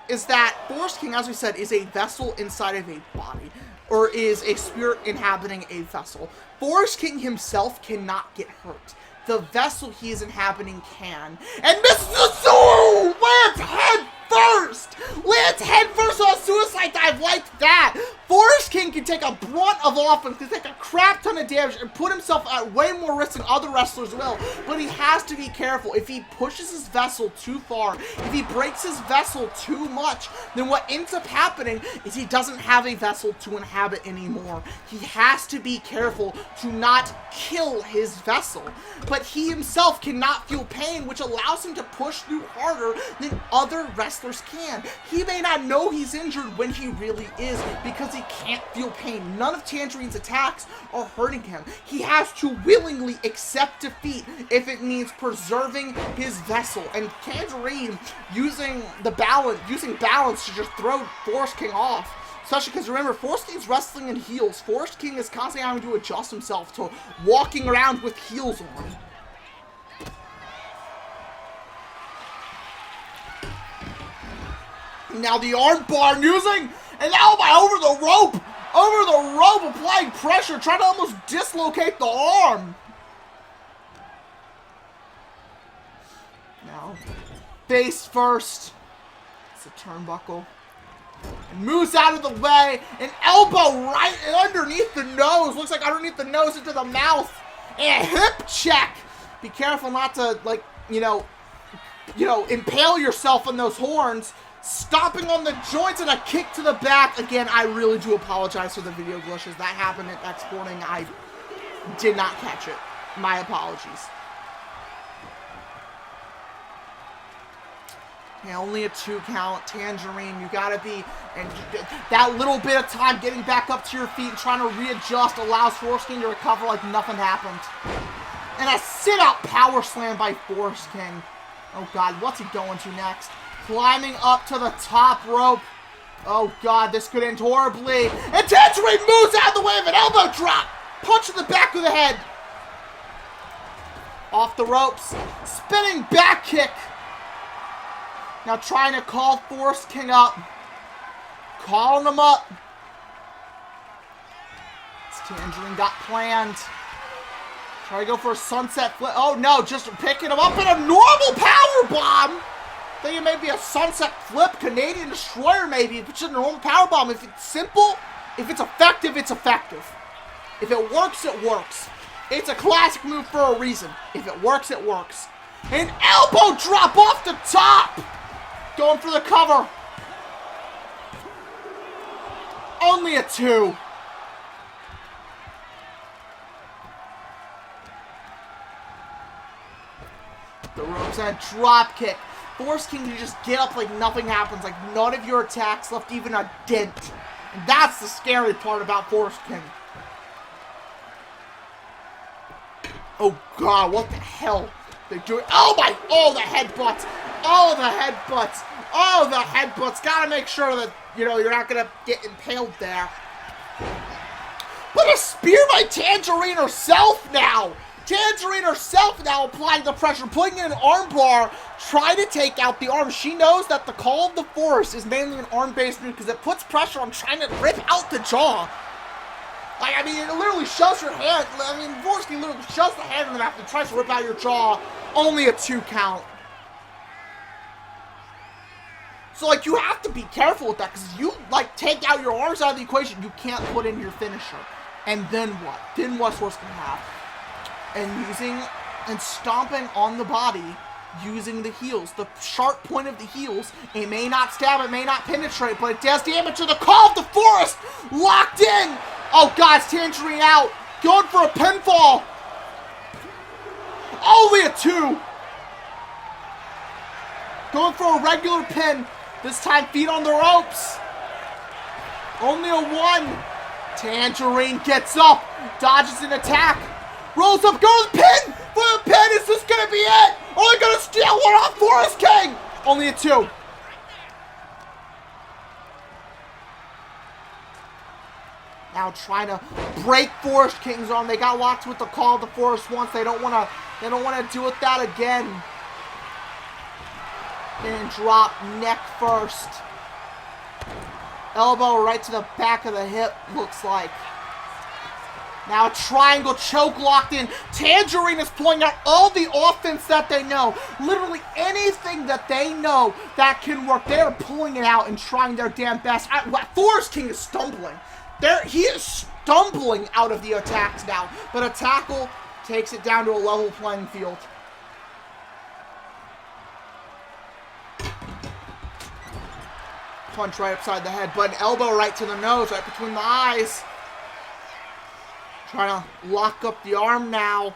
is that Force King, as we said, is a vessel inside of a body, or is a spirit inhabiting a vessel. Force King himself cannot get hurt. The vessel he is inhabiting can. And Mr. Soul lands head first! Lands head first on a suicide dive like that! Force King can take a brunt of offense, can take a crap ton of damage, and put himself at way more risk than other wrestlers will. But he has to be careful. If he pushes his vessel too far, if he breaks his vessel too much, then what ends up happening is he doesn't have a vessel to inhabit anymore. He has to be careful to not kill his vessel. But he himself cannot feel pain, which allows him to push through harder than other wrestlers can. He may not know he's injured when he really is, because he can't feel pain. None of Tangerine's attacks are hurting him. He has to willingly accept defeat if it means preserving his vessel. And Tangerine using balance to just throw Force King off. Especially because remember, Force King's wrestling in heels. Force King is constantly having to adjust himself to walking around with heels on. Now the arm bar using an elbow over the rope, applying pressure, trying to almost dislocate the arm. Now, face first. It's a turnbuckle. And moves out of the way. An elbow right underneath the nose. Looks like underneath the nose into the mouth. And a hip check. Be careful not to, like, impale yourself on those horns. Stopping on the joints and a kick to the back. Again, I really do apologize for the video glitches. That happened at exporting. I did not catch it. My apologies. Yeah, only a 2 count. Tangerine, you gotta be, and that little bit of time getting back up to your feet and trying to readjust allows Force King to recover like nothing happened. And a sit-up power slam by Force King. Oh God, what's he going to next? Climbing up to the top rope. Oh God, this could end horribly. And Tangerine moves out of the way of an elbow drop. Punch in the back of the head. Off the ropes. Spinning back kick. Now trying to call Force King up. Calling him up. This Tangerine got planned. Try to go for a sunset flip. Oh no, just picking him up in a normal power bomb. Thinking maybe a sunset flip, Canadian destroyer maybe, if it's just a normal power bomb. If it's simple, if it's effective, it's effective. If it works, it works. It's a classic move for a reason. If it works, it works. An elbow drop off the top. Going for the cover. Only a 2. The ropes and a drop kick. Force King to just get up like nothing happens, like none of your attacks left even a dent. And that's the scary part about Force King. Oh, God, what the hell? They're doing. Oh, the headbutts. Oh, the headbutts. Oh, the headbutts. Gotta make sure that, you know, you're not gonna get impaled there. But a spear by Tangerine herself now. Tangerine herself now applying the pressure, putting in an arm bar, trying to take out the arm. She knows that the Call of the Forest is mainly an arm-based move because it puts pressure on trying to rip out the jaw. Like, I mean, it literally shoves your hand. I mean, Forest King literally shoves the hand in the mouth and tries to rip out your jaw. Only a 2 count. So, like, you have to be careful with that because if you, like, take out your arms out of the equation, you can't put in your finisher. And then what? Then what's Forest King have? And stomping on the body using the heels. The sharp point of the heels. It may not stab, it may not penetrate, but it does damage to the Call of the Forest. Locked in. Oh, God, it's Tangerine out. Going for a pinfall. Only a 2. Going for a regular pin. This time, feet on the ropes. Only a 1. Tangerine gets up. Dodges an attack. Rolls up, go to the pin! For the pin, is this gonna be it? Are they gonna steal one off Forest King? Only a 2. Now trying to break Forest King's arm. They got locked with the Call of the Forest once. They don't wanna do it that again. And drop neck first. Elbow right to the back of the hip, looks like. Now a triangle choke locked in. Tangerine is pulling out all the offense that they know. Literally anything that they know that can work. They're pulling it out and trying their damn best. Forest King is stumbling. He is stumbling out of the attacks now. But a tackle takes it down to a level playing field. Punch right upside the head, but an elbow right to the nose, right between the eyes. Trying to lock up the arm now.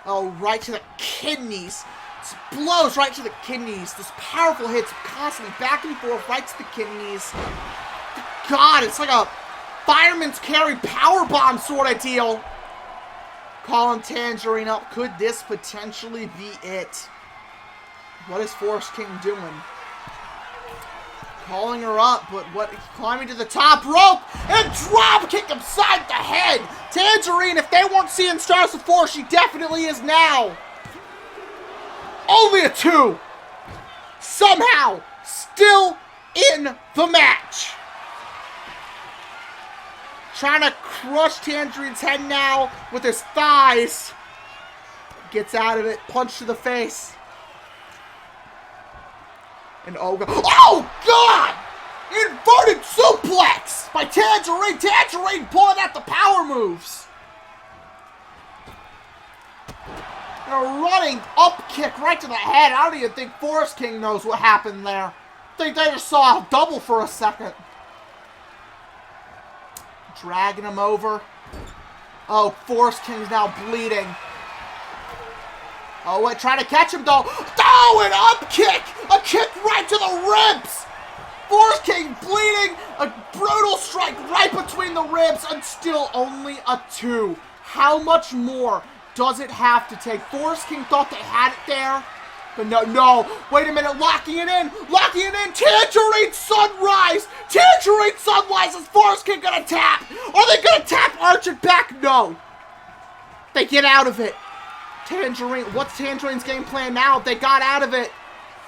Oh, right to the kidneys. Just blows right to the kidneys. This powerful hits constantly back and forth right to the kidneys. God, it's like a fireman's carry powerbomb sort of deal. Calling Tangerine up. Could this potentially be it? What is Forest King doing? Calling her up, but climbing to the top rope and drop kick upside the head. Tangerine, if they weren't seeing stars before, she definitely is now. Only a 2. Somehow, still in the match. Trying to crush Tangerine's head now with his thighs. Gets out of it, punch to the face. And oh God! Inverted suplex by Tangerine. Tangerine pulling out the power moves. And a running up kick right to the head. I don't even think Forest King knows what happened there. I think they just saw a double for a second. Dragging him over. Oh, Forest King's now bleeding. Oh, wait, trying to catch him though. Oh, an up kick! A kick right to the ribs! Forest King bleeding. A brutal strike right between the ribs and still only a 2. How much more does it have to take? Forest King thought they had it there. But no. Wait a minute, locking it in. Tangerine Sunrise. Tangerine Sunrise. Is Forest King gonna tap? Are they gonna tap Arch it back? No. They get out of it. Tangerine, what's Tangerine's game plan now? They got out of it.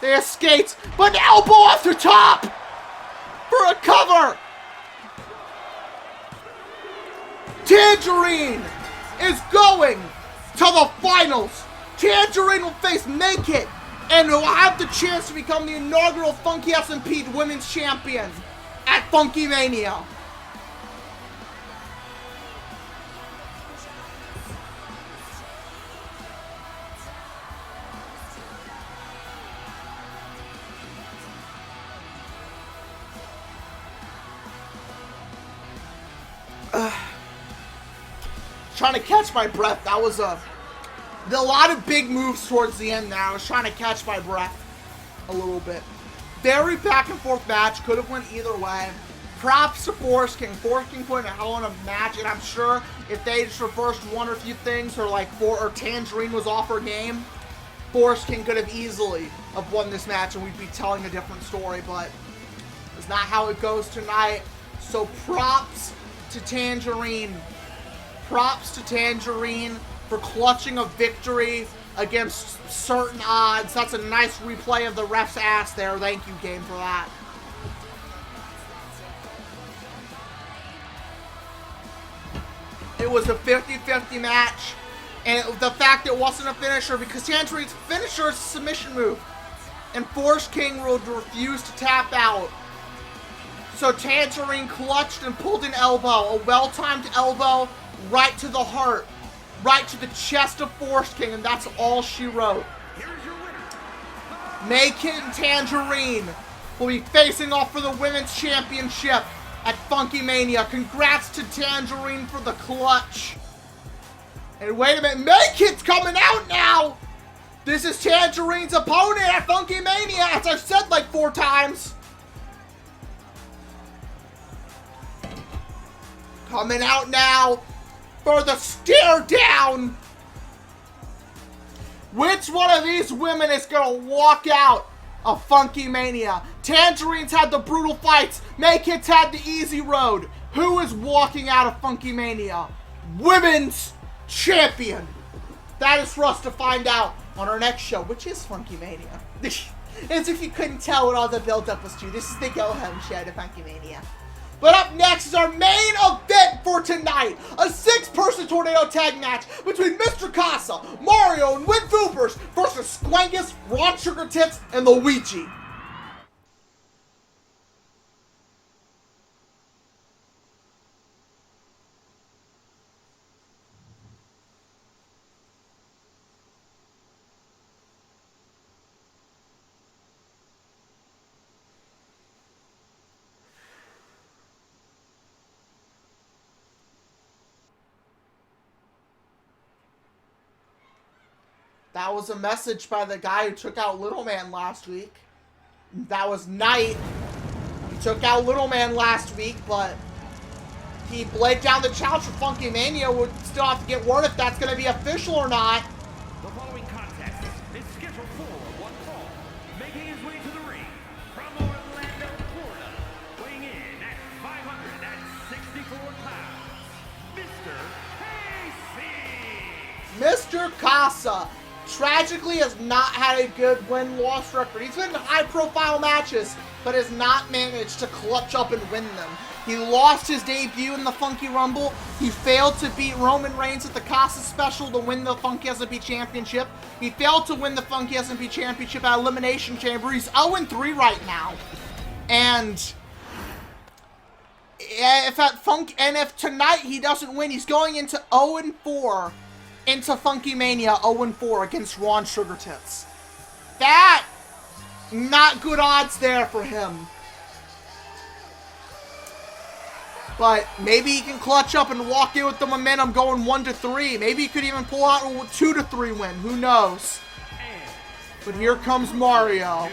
They escaped, but an elbow off the top for a cover. Tangerine is going to the finals. Tangerine will face Nyte and will have the chance to become the inaugural Funky SMP Women's Champion at Funkymania. Trying to catch my breath. That was a lot of big moves towards the end there. I was trying to catch my breath a little bit. Very back and forth match. Could have went either way. props to Force King. Force King put in a hell of a match, and I'm sure if they just reversed one or few things, or like Tangerine was off her game, Force King could have easily have won this match, and we'd be telling a different story, but it's not how it goes tonight. So props to Tangerine. Props to Tangerine for clutching a victory against certain odds. That's a nice replay of the ref's ass there. Thank you, game, for that. It was a 50-50 match, and the fact it wasn't a finisher, because Tangerine's finisher is a submission move, and Force King would refuse to tap out. So Tangerine clutched and pulled an elbow, a well-timed elbow right to the heart, right to the chest of Force King, and that's all she wrote. Nyte and Tangerine will be facing off for the Women's Championship at Funkymania. Congrats to Tangerine for the clutch. And wait a minute, Nyte's coming out now! This is Tangerine's opponent at Funkymania, as I've said like 4 times. Coming out now for the stare down. Which one of these women is gonna walk out of Funkymania? Tangerine's had the brutal fights. Nyte's had the easy road. Who is walking out of Funkymania? Women's champion. That is for us to find out on our next show, which is Funkymania. As if you couldn't tell what all the build-up was to. This is the go-home show to Funkymania. But up next is our main event for tonight. A 6-person tornado tag match between Mr. Casa, Mario, and VOOBERS versus Squangus, Sugartits, and Luigi. That was a message by the guy who took out Little Man last week. That was Nyte. He took out Little Man last week, but he laid down the challenge for Funkymania. We'll still have to get word if that's going to be official or not. The following contest is scheduled for one fall. Making his way to the ring from Orlando, Florida, weighing in at 564 pounds, Mr. Mr. Casa tragically has not had a good win-loss record. He's been in high-profile matches, but has not managed to clutch up and win them. He lost his debut in the Funky Rumble. He failed to beat Roman Reigns at the Casa Special to win the Funky SMP Championship. He failed to win the Funky SMP Championship at Elimination Chamber. He's 0-3 right now. And if tonight he doesn't win, he's going into 0-4 into Funkymania, 0-4 against Sugartits. That, not good odds there for him. But maybe he can clutch up and walk in with the momentum going 1-3. Maybe he could even pull out a 2-3 win. Who knows? But here comes Mario.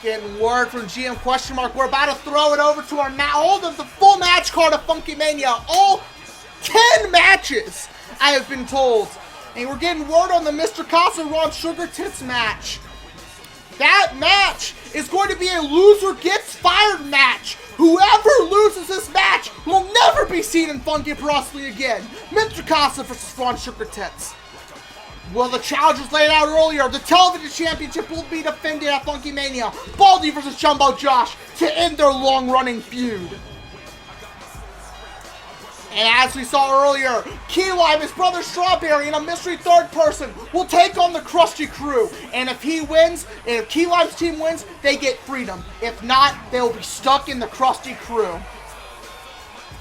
Getting word from GM question mark. We're about to throw it over to our the full match card of Funkymania. All 10 matches, I have been told. And we're getting word on the Mr. Casa Sugartits match. That match is going to be a loser gets fired match. Whoever loses this match will never be seen in Funky Pro Wrestling again. Mr. Casa versus Sugartits. Well, the challenge was laid out earlier. The television championship will be defended at Funkymania. Baldy versus Jumbo Josh to end their long-running feud. And as we saw earlier, Key Lime, his brother Strawberry, and a mystery third person will take on the Krusty Crew. And if he wins, if Key Lime's team wins, they get freedom. If not, they will be stuck in the Krusty Crew.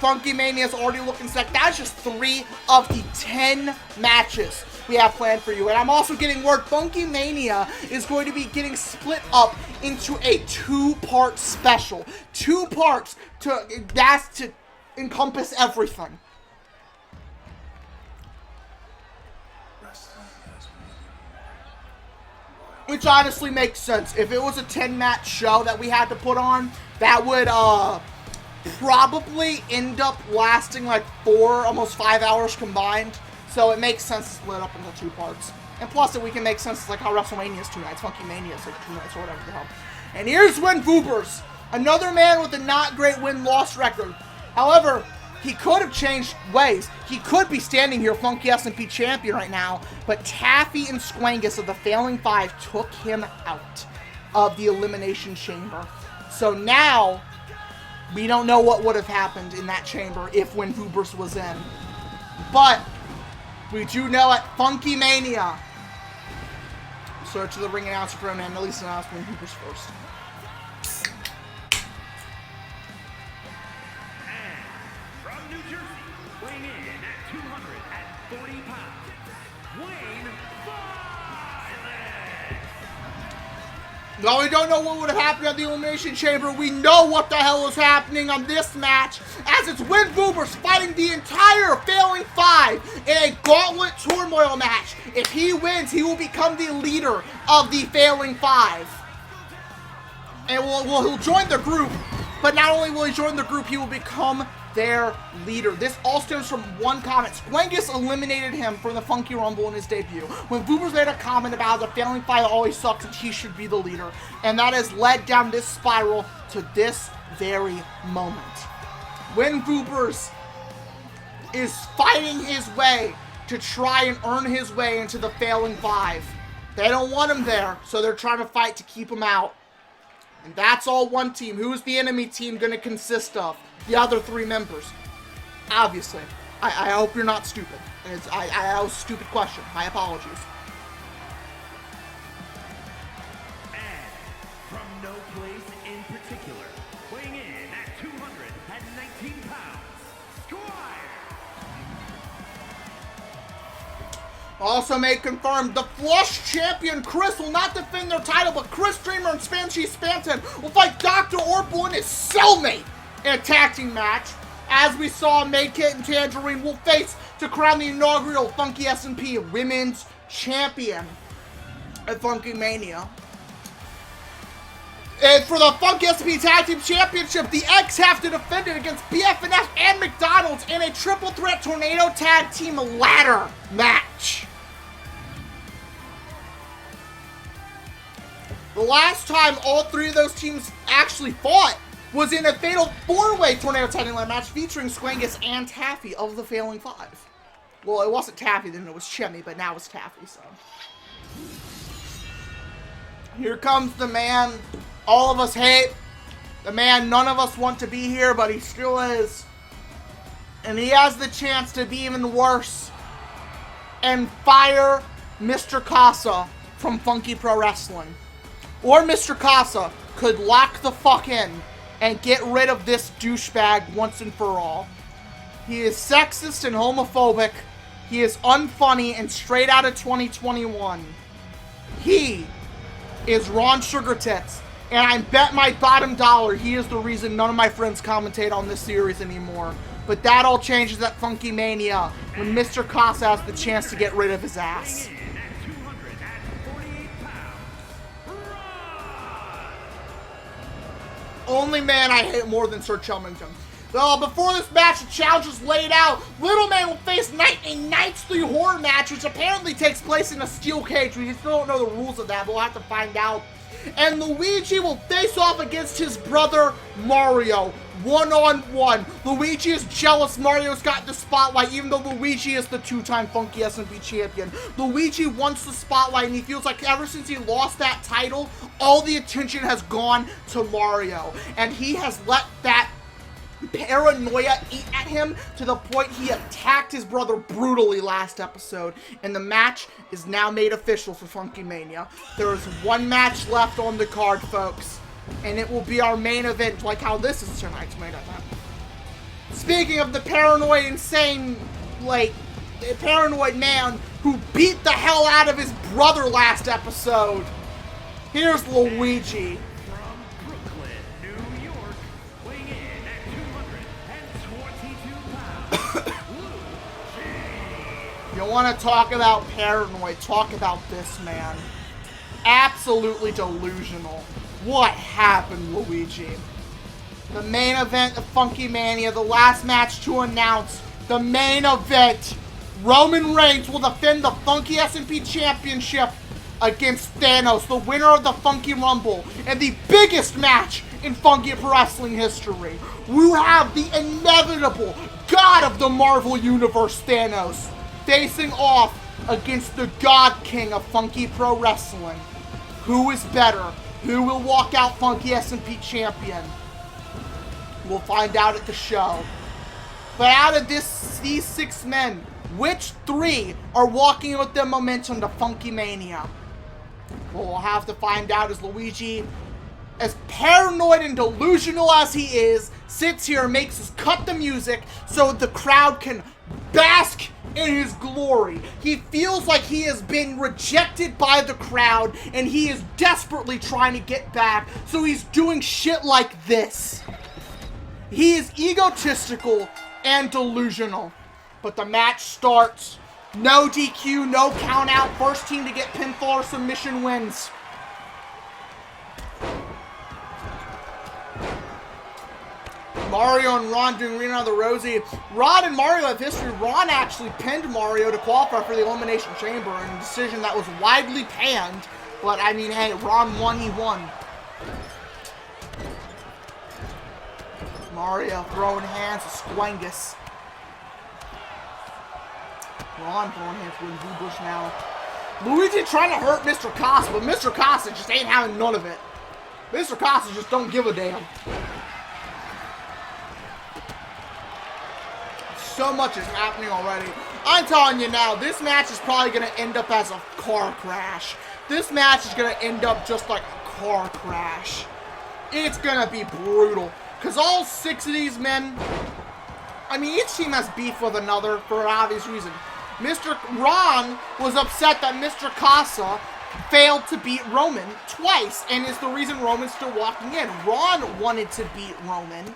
Funkymania is already looking set. That's just 3 of the 10 matches we have planned for you. And I'm also getting word Funkymania is going to be getting split up into a 2-part special. 2 parts to encompass everything. Which honestly makes sense. If it was a 10-match show that we had to put on, that would probably end up lasting like 4, almost 5 hours combined. So it makes sense to split up into 2 parts. And plus, we can make sense like how WrestleMania is 2 nights, Funkymania is like 2 nights, or whatever the hell. And here's when VOOBERS, another man with a not great win-loss record. However, he could have changed ways. He could be standing here Funky SMP champion right now, but Taffy and Squangus of the Failing 5 took him out of the Elimination Chamber. So now, we don't know what would have happened in that chamber if when VOOBERS was in. But, we do know at Funkymania, search the ring announcer for him and at least announce when VOOBERS first. While we don't know what would have happened at the Elimination Chamber, we know what the hell is happening on this match, as it's Win VOOBERS fighting the entire Failing 5 in a gauntlet turmoil match. If he wins, he will become the leader of the Failing 5. And he'll join the group, but not only will he join the group, he will become their leader. This all stems from one comment. Squangus eliminated him from the Funky Rumble in his debut, when VOOBERS made a comment about how the Failing 5 always sucks and he should be the leader. And that has led down this spiral to this very moment. When VOOBERS is fighting his way to try and earn his way into the Failing 5. They don't want him there, so they're trying to fight to keep him out. And that's all one team. Who's the enemy team going to consist of? The other 3 members. Obviously. I hope you're not stupid. That was a stupid question. My apologies. And from no place in particular, weighing in at 219 pounds, Squire. Also made confirmed, the Flush champion Kris will not defend their title, but Kris Dreemurr and Spanchi Spanton will fight Dr. Orpal and his cellmate in a tag team match. As we saw, Nyte and Tangerine will face to crown the inaugural Funky SMP Women's Champion at Funkymania. And for the Funky SMP Tag Team Championship, the X have to defend it against BF&F and McDonald's in a triple threat tornado tag team ladder match. The last time all 3 of those teams actually fought was in a fatal 4-way tornado tag team ladder match featuring Squangus and Taffy of the Failing 5. Well, it wasn't Taffy then, it was Chemmy, but now it's Taffy, so. Here comes the man all of us hate. The man none of us want to be here, but he still is. And he has the chance to be even worse and fire Mr. Casa from Funky Pro Wrestling. Or Mr. Casa could lock the fuck in and get rid of this douchebag once and for all. He is sexist and homophobic. He is unfunny and straight out of 2021. He is Ron Sugartits. And I bet my bottom dollar he is the reason none of my friends commentate on this series anymore. But that all changes at Funkymania when Mr. Casa has the chance to get rid of his ass. Only man I hate more than Sir Chumming-ton. Well, before this match, the challenge is laid out. Little Man will face Nyte in Nyte's 3 horror match, which apparently takes place in a steel cage. We still don't know the rules of that, but we'll have to find out. And Luigi will face off against his brother Mario, one-on-one. Luigi is jealous Mario's got the spotlight, even though Luigi is the 2-time Funky SMP champion. Luigi wants the spotlight, and he feels like ever since he lost that title, all the attention has gone to Mario. And he has let that paranoia eat at him to the point he attacked his brother brutally last episode, and the match is now made official for Funkymania. There is 1 match left on the card, folks, and it will be our main event, like how this is tonight's main event. Speaking of the paranoid, insane, paranoid man who beat the hell out of his brother last episode, here's Luigi. You want to talk about paranoid, talk about this man. absolutely delusional. What happened, Luigi? The main event of Funkymania, the last match to announce. The main event. Roman Reigns will defend the Funky SMP Championship against Thanos, the winner of the Funky Rumble, and the biggest match in Funky Pro Wrestling history. We have the inevitable God of the Marvel Universe, Thanos, facing off against the God King of Funky Pro Wrestling. Who is better? Who will walk out Funky SMP champion? We'll find out at the show. But out of these 6 men, which 3 are walking with their momentum to Funkymania? Well, we'll have to find out as Luigi, as paranoid and delusional as he is, sits here and makes us cut the music so the crowd can bask in his glory. He feels like he has been rejected by the crowd and he is desperately trying to get back, so he's doing shit like this. He is egotistical and delusional. But the match starts. No DQ, no count out. First team to get pinfall or submission wins. Mario and Ron doing Reno the Rosie. Ron and Mario have history. Ron actually pinned Mario to qualify for the Elimination Chamber in a decision that was widely panned. But, I mean, hey, Ron won, he won. Mario throwing hands to Squangus. Ron throwing hands with VOOBERS now. Luigi trying to hurt Mr. Casa, but Mr. Casa just ain't having none of it. Mr. Casa just don't give a damn. So much is happening already. I'm telling you now, this match is probably going to end up as a car crash. This match is going to end up just like a car crash. It's going to be brutal. Because all 6 of these men, I mean, each team has beef with another for an obvious reason. Mr. Ron was upset that Mr. Casa failed to beat Roman twice, and is the reason Roman's still walking in. Ron wanted to beat Roman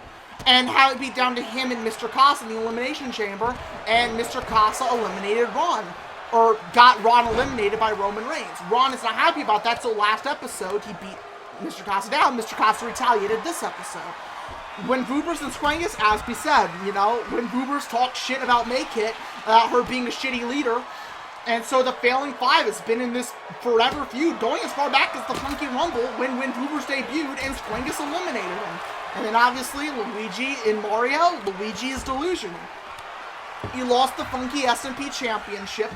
and have it be down to him and Mr. Casa in the Elimination Chamber, and Mr. Casa eliminated Ron, or got Ron eliminated by Roman Reigns. Ron is not happy about that, so last episode he beat Mr. Casa down. Mr. Casa retaliated this episode. When VOOBERS and Squangus, as we said, you know, when VOOBERS talked shit about Make-It, her being a shitty leader, and so the Failing 5 has been in this forever feud, going as far back as the Funky Rumble, when VOOBERS debuted and Squangus eliminated him. And then obviously, Luigi and Mario, Luigi is delusional. He lost the Funky SMP Championship,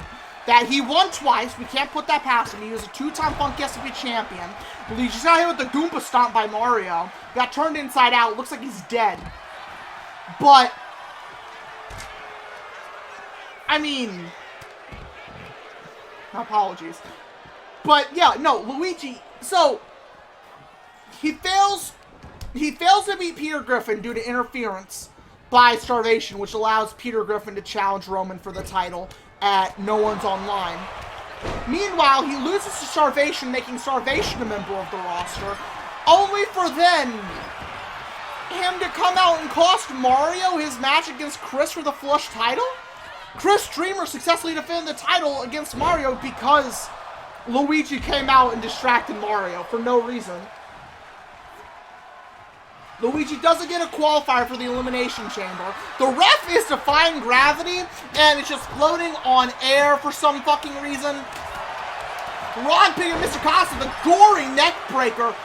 that he won twice. We can't put that past him. He was a 2-time Funky SMP champion. Luigi's got hit with the Goomba Stomp by Mario. Got turned inside out. Looks like he's dead. But, I mean, apologies. But, yeah, no, Luigi, so, he fails to beat Peter Griffin due to interference by Starvation, which allows Peter Griffin to challenge Roman for the title at No One's Online. Meanwhile, he loses to Starvation, making Starvation a member of the roster, only for then him to come out and cost Mario his match against Kris for the Flush title? Kris Dreemurr successfully defended the title against Mario because Luigi came out and distracted Mario for no reason. Luigi doesn't get a qualifier for the Elimination Chamber. The ref is defying gravity, and it's just floating on air for some fucking reason. Ron picking Mr. Casa, the gory neck breaker,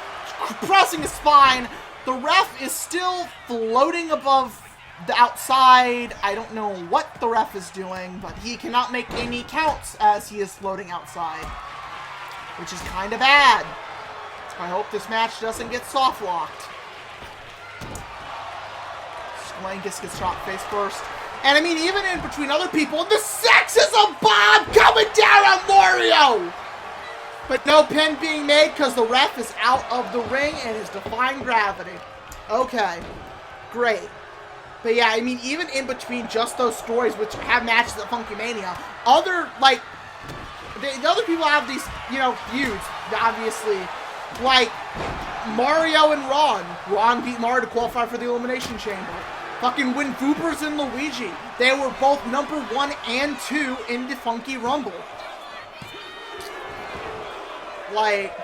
pressing his spine. The ref is still floating above the outside. I don't know what the ref is doing, but he cannot make any counts as he is floating outside, which is kind of bad. I hope this match doesn't get soft locked. Squangus gets shot face first. And I mean, even in between other people, the sexism bomb coming down on Mario! But no pin being made because the ref is out of the ring and is defying gravity. Okay, great. But yeah, I mean, even in between just those stories, which have matches at Funkymania, other, like, the other people have these, you know, feuds, obviously. Like, Mario and Ron. Ron beat Mario to qualify for the Elimination Chamber. Fucking when VOOBERS and Luigi, they were both number 1 and 2 in the Funky Rumble. Like,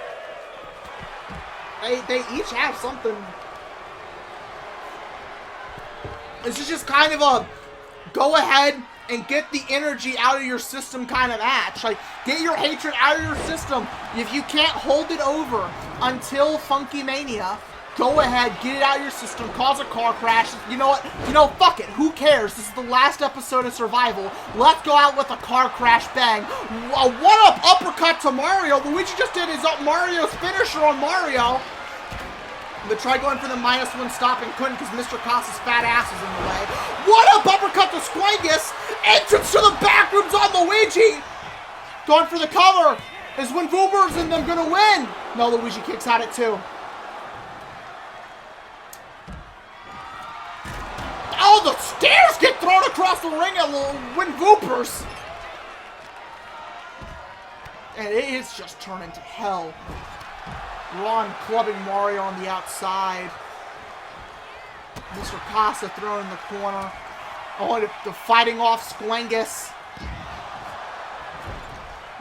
they each have something. This is just kind of a go ahead and get the energy out of your system kind of match. Like, get your hatred out of your system. If you can't hold it over until Funkymania, go ahead, get it out of your system, cause a car crash. You know what? You know, fuck it. Who cares? This is the last episode of Survival. Let's go out with a car crash bang. A one-up uppercut to Mario. Luigi just did his Mario's finisher on Mario. But tried going for the -1 stop and couldn't because Mr. Casa's fat ass is in the way. One-up uppercut to Squangus. Entrance to the back rooms on Luigi. Going for the cover. Is when VOOBERS and them gonna win. No, Luigi kicks at it too. Oh, the stairs get thrown across the ring and win VOOBERS. And it is just turning to hell. Ron clubbing Mario on the outside. Mr. Casa thrown in the corner. Oh, the fighting off Squangus.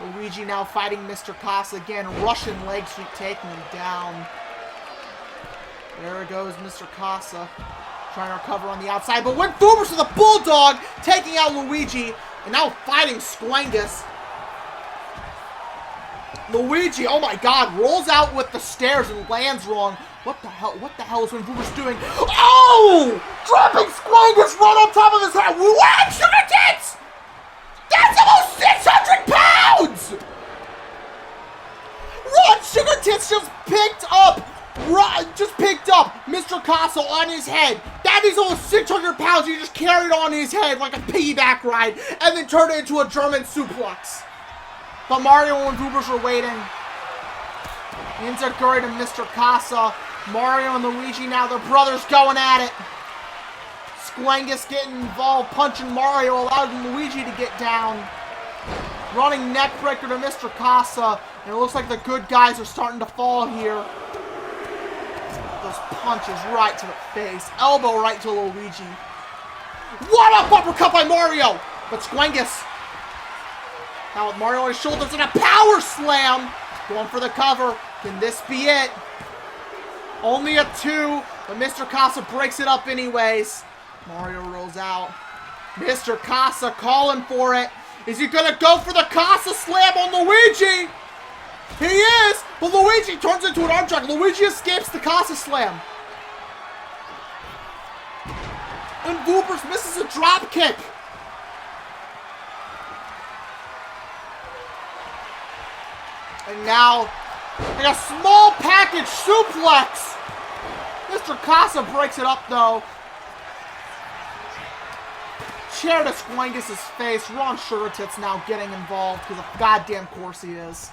Luigi now fighting Mr. Casa again. Russian leg sweep taking him down. There goes Mr. Casa. Trying to recover on the outside. But when VOOBERS with a bulldog taking out Luigi. And now fighting Squangus. Luigi, oh my god, rolls out with the stairs and lands wrong. What the hell is when VOOBERS doing? Oh! Dropping Squangus right on top of his head. What? Sugartits! That's almost 600 pounds! Ron Sugartits just picked up Mr. Casa on his head. That is almost 600 pounds. He just carried on his head like a piggyback ride and then turned it into a German suplex. But Mario and VOOBERS were waiting. Enziguri to Mr. Casa. Mario and Luigi now, their brothers going at it. Squangus getting involved, punching Mario, allowing Luigi to get down. Running neckbreaker to Mr. Casa. And it looks like the good guys are starting to fall here. Those punches right to the face. Elbow right to Luigi. What up uppercut by Mario! But Squangus, now with Mario on his shoulders and a power slam. Going for the cover. Can this be it? Only a 2, but Mr. Casa breaks it up anyways. Mario rolls out. Mr. Casa calling for it. Is he gonna go for the Casa slam on Luigi? He is, but Luigi turns into an arm drag. Luigi escapes the Casa slam. And VOOBERS misses a drop kick. And now, like a small package suplex. Mr. Casa breaks it up though. Chair to Squangus' face. Ron Sugartits now getting involved because of goddamn course he is.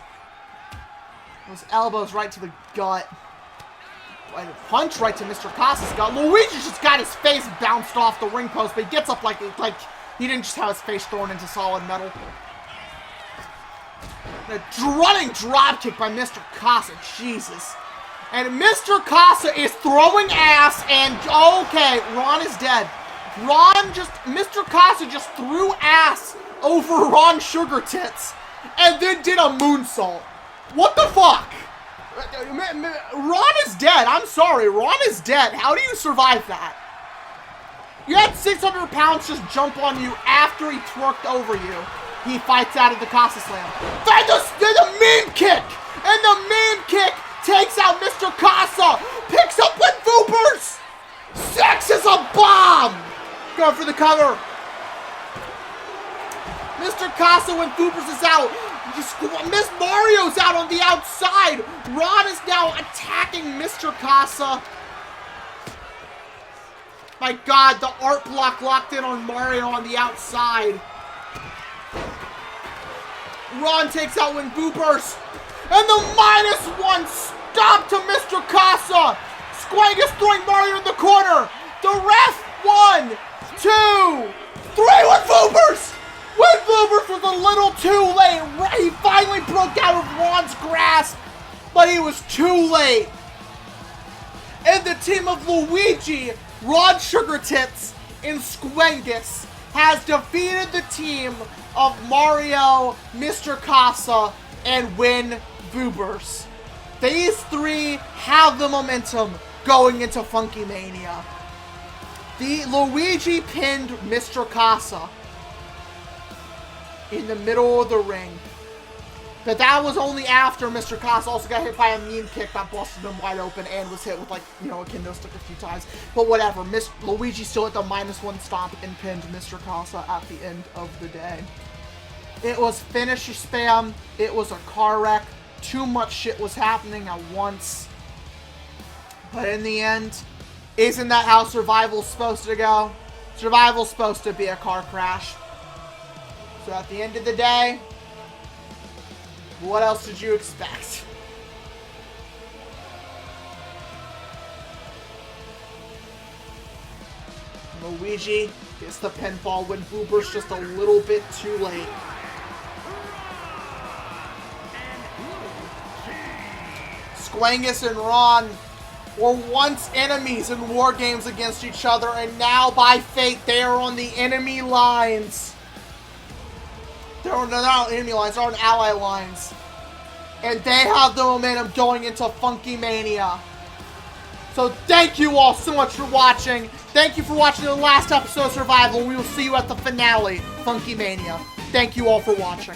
Those elbows right to the gut. Right, a punch right to Mr. Casa's gut. Luigi just got his face bounced off the ring post, but he gets up like he didn't just have his face thrown into solid metal. A running dropkick by Mr. Casa. Jesus. And Mr. Casa is throwing ass and... Okay, Ron is dead. Mr. Casa just threw ass over Ron Sugartits and then did a moonsault. What the fuck? Ron is dead. I'm sorry. Ron is dead. How do you survive that? You had 600 pounds just jump on you after he twerked over you. He fights out of the Casa Slam. Then the meme kick! And the meme kick takes out Mr. Casa! Picks up with VOOBERS! 6 is a bomb! Going for the cover. Mr. Casa when VOOBERS is out. Miss Mario's out on the outside. Ron is now attacking Mr. Casa. My god, the art block locked in on Mario on the outside. Ron takes out when VOOBERS. And the -1 stop to Mr. Casa. Squangus throwing Mario in the corner. The ref 1, 2, 3 with VOOBERS. When VOOBERS was a little too late. He finally broke out of Ron's grasp. But he was too late. And the team of Luigi, Ron Sugartits, and Squangus has defeated the team of Mario, Mr. Casa, and win VOOBERS. These three have the momentum going into Funkymania. The Luigi pinned Mr. Casa in the middle of the ring. But that was only after Mr. Casa also got hit by a mean kick that busted him wide open and was hit with, like, you know, a kendo stick a few times. But whatever, Luigi still hit the -1 stomp and pinned Mr. Casa at the end of the day. It was finisher spam. It was a car wreck. Too much shit was happening at once. But in the end, isn't that how Survival's supposed to go? Survival's supposed to be a car crash. So at the end of the day, what else did you expect? Luigi gets the pinfall when VOOBERS just a little bit too late. Squangus and Ron were once enemies in war games against each other, and now by fate they are on the enemy lines. They're not enemy lines, they're on ally lines. And they have the momentum going into Funkymania. So thank you all so much for watching. Thank you for watching the last episode of Survival, and we will see you at the finale, Funkymania. Thank you all for watching.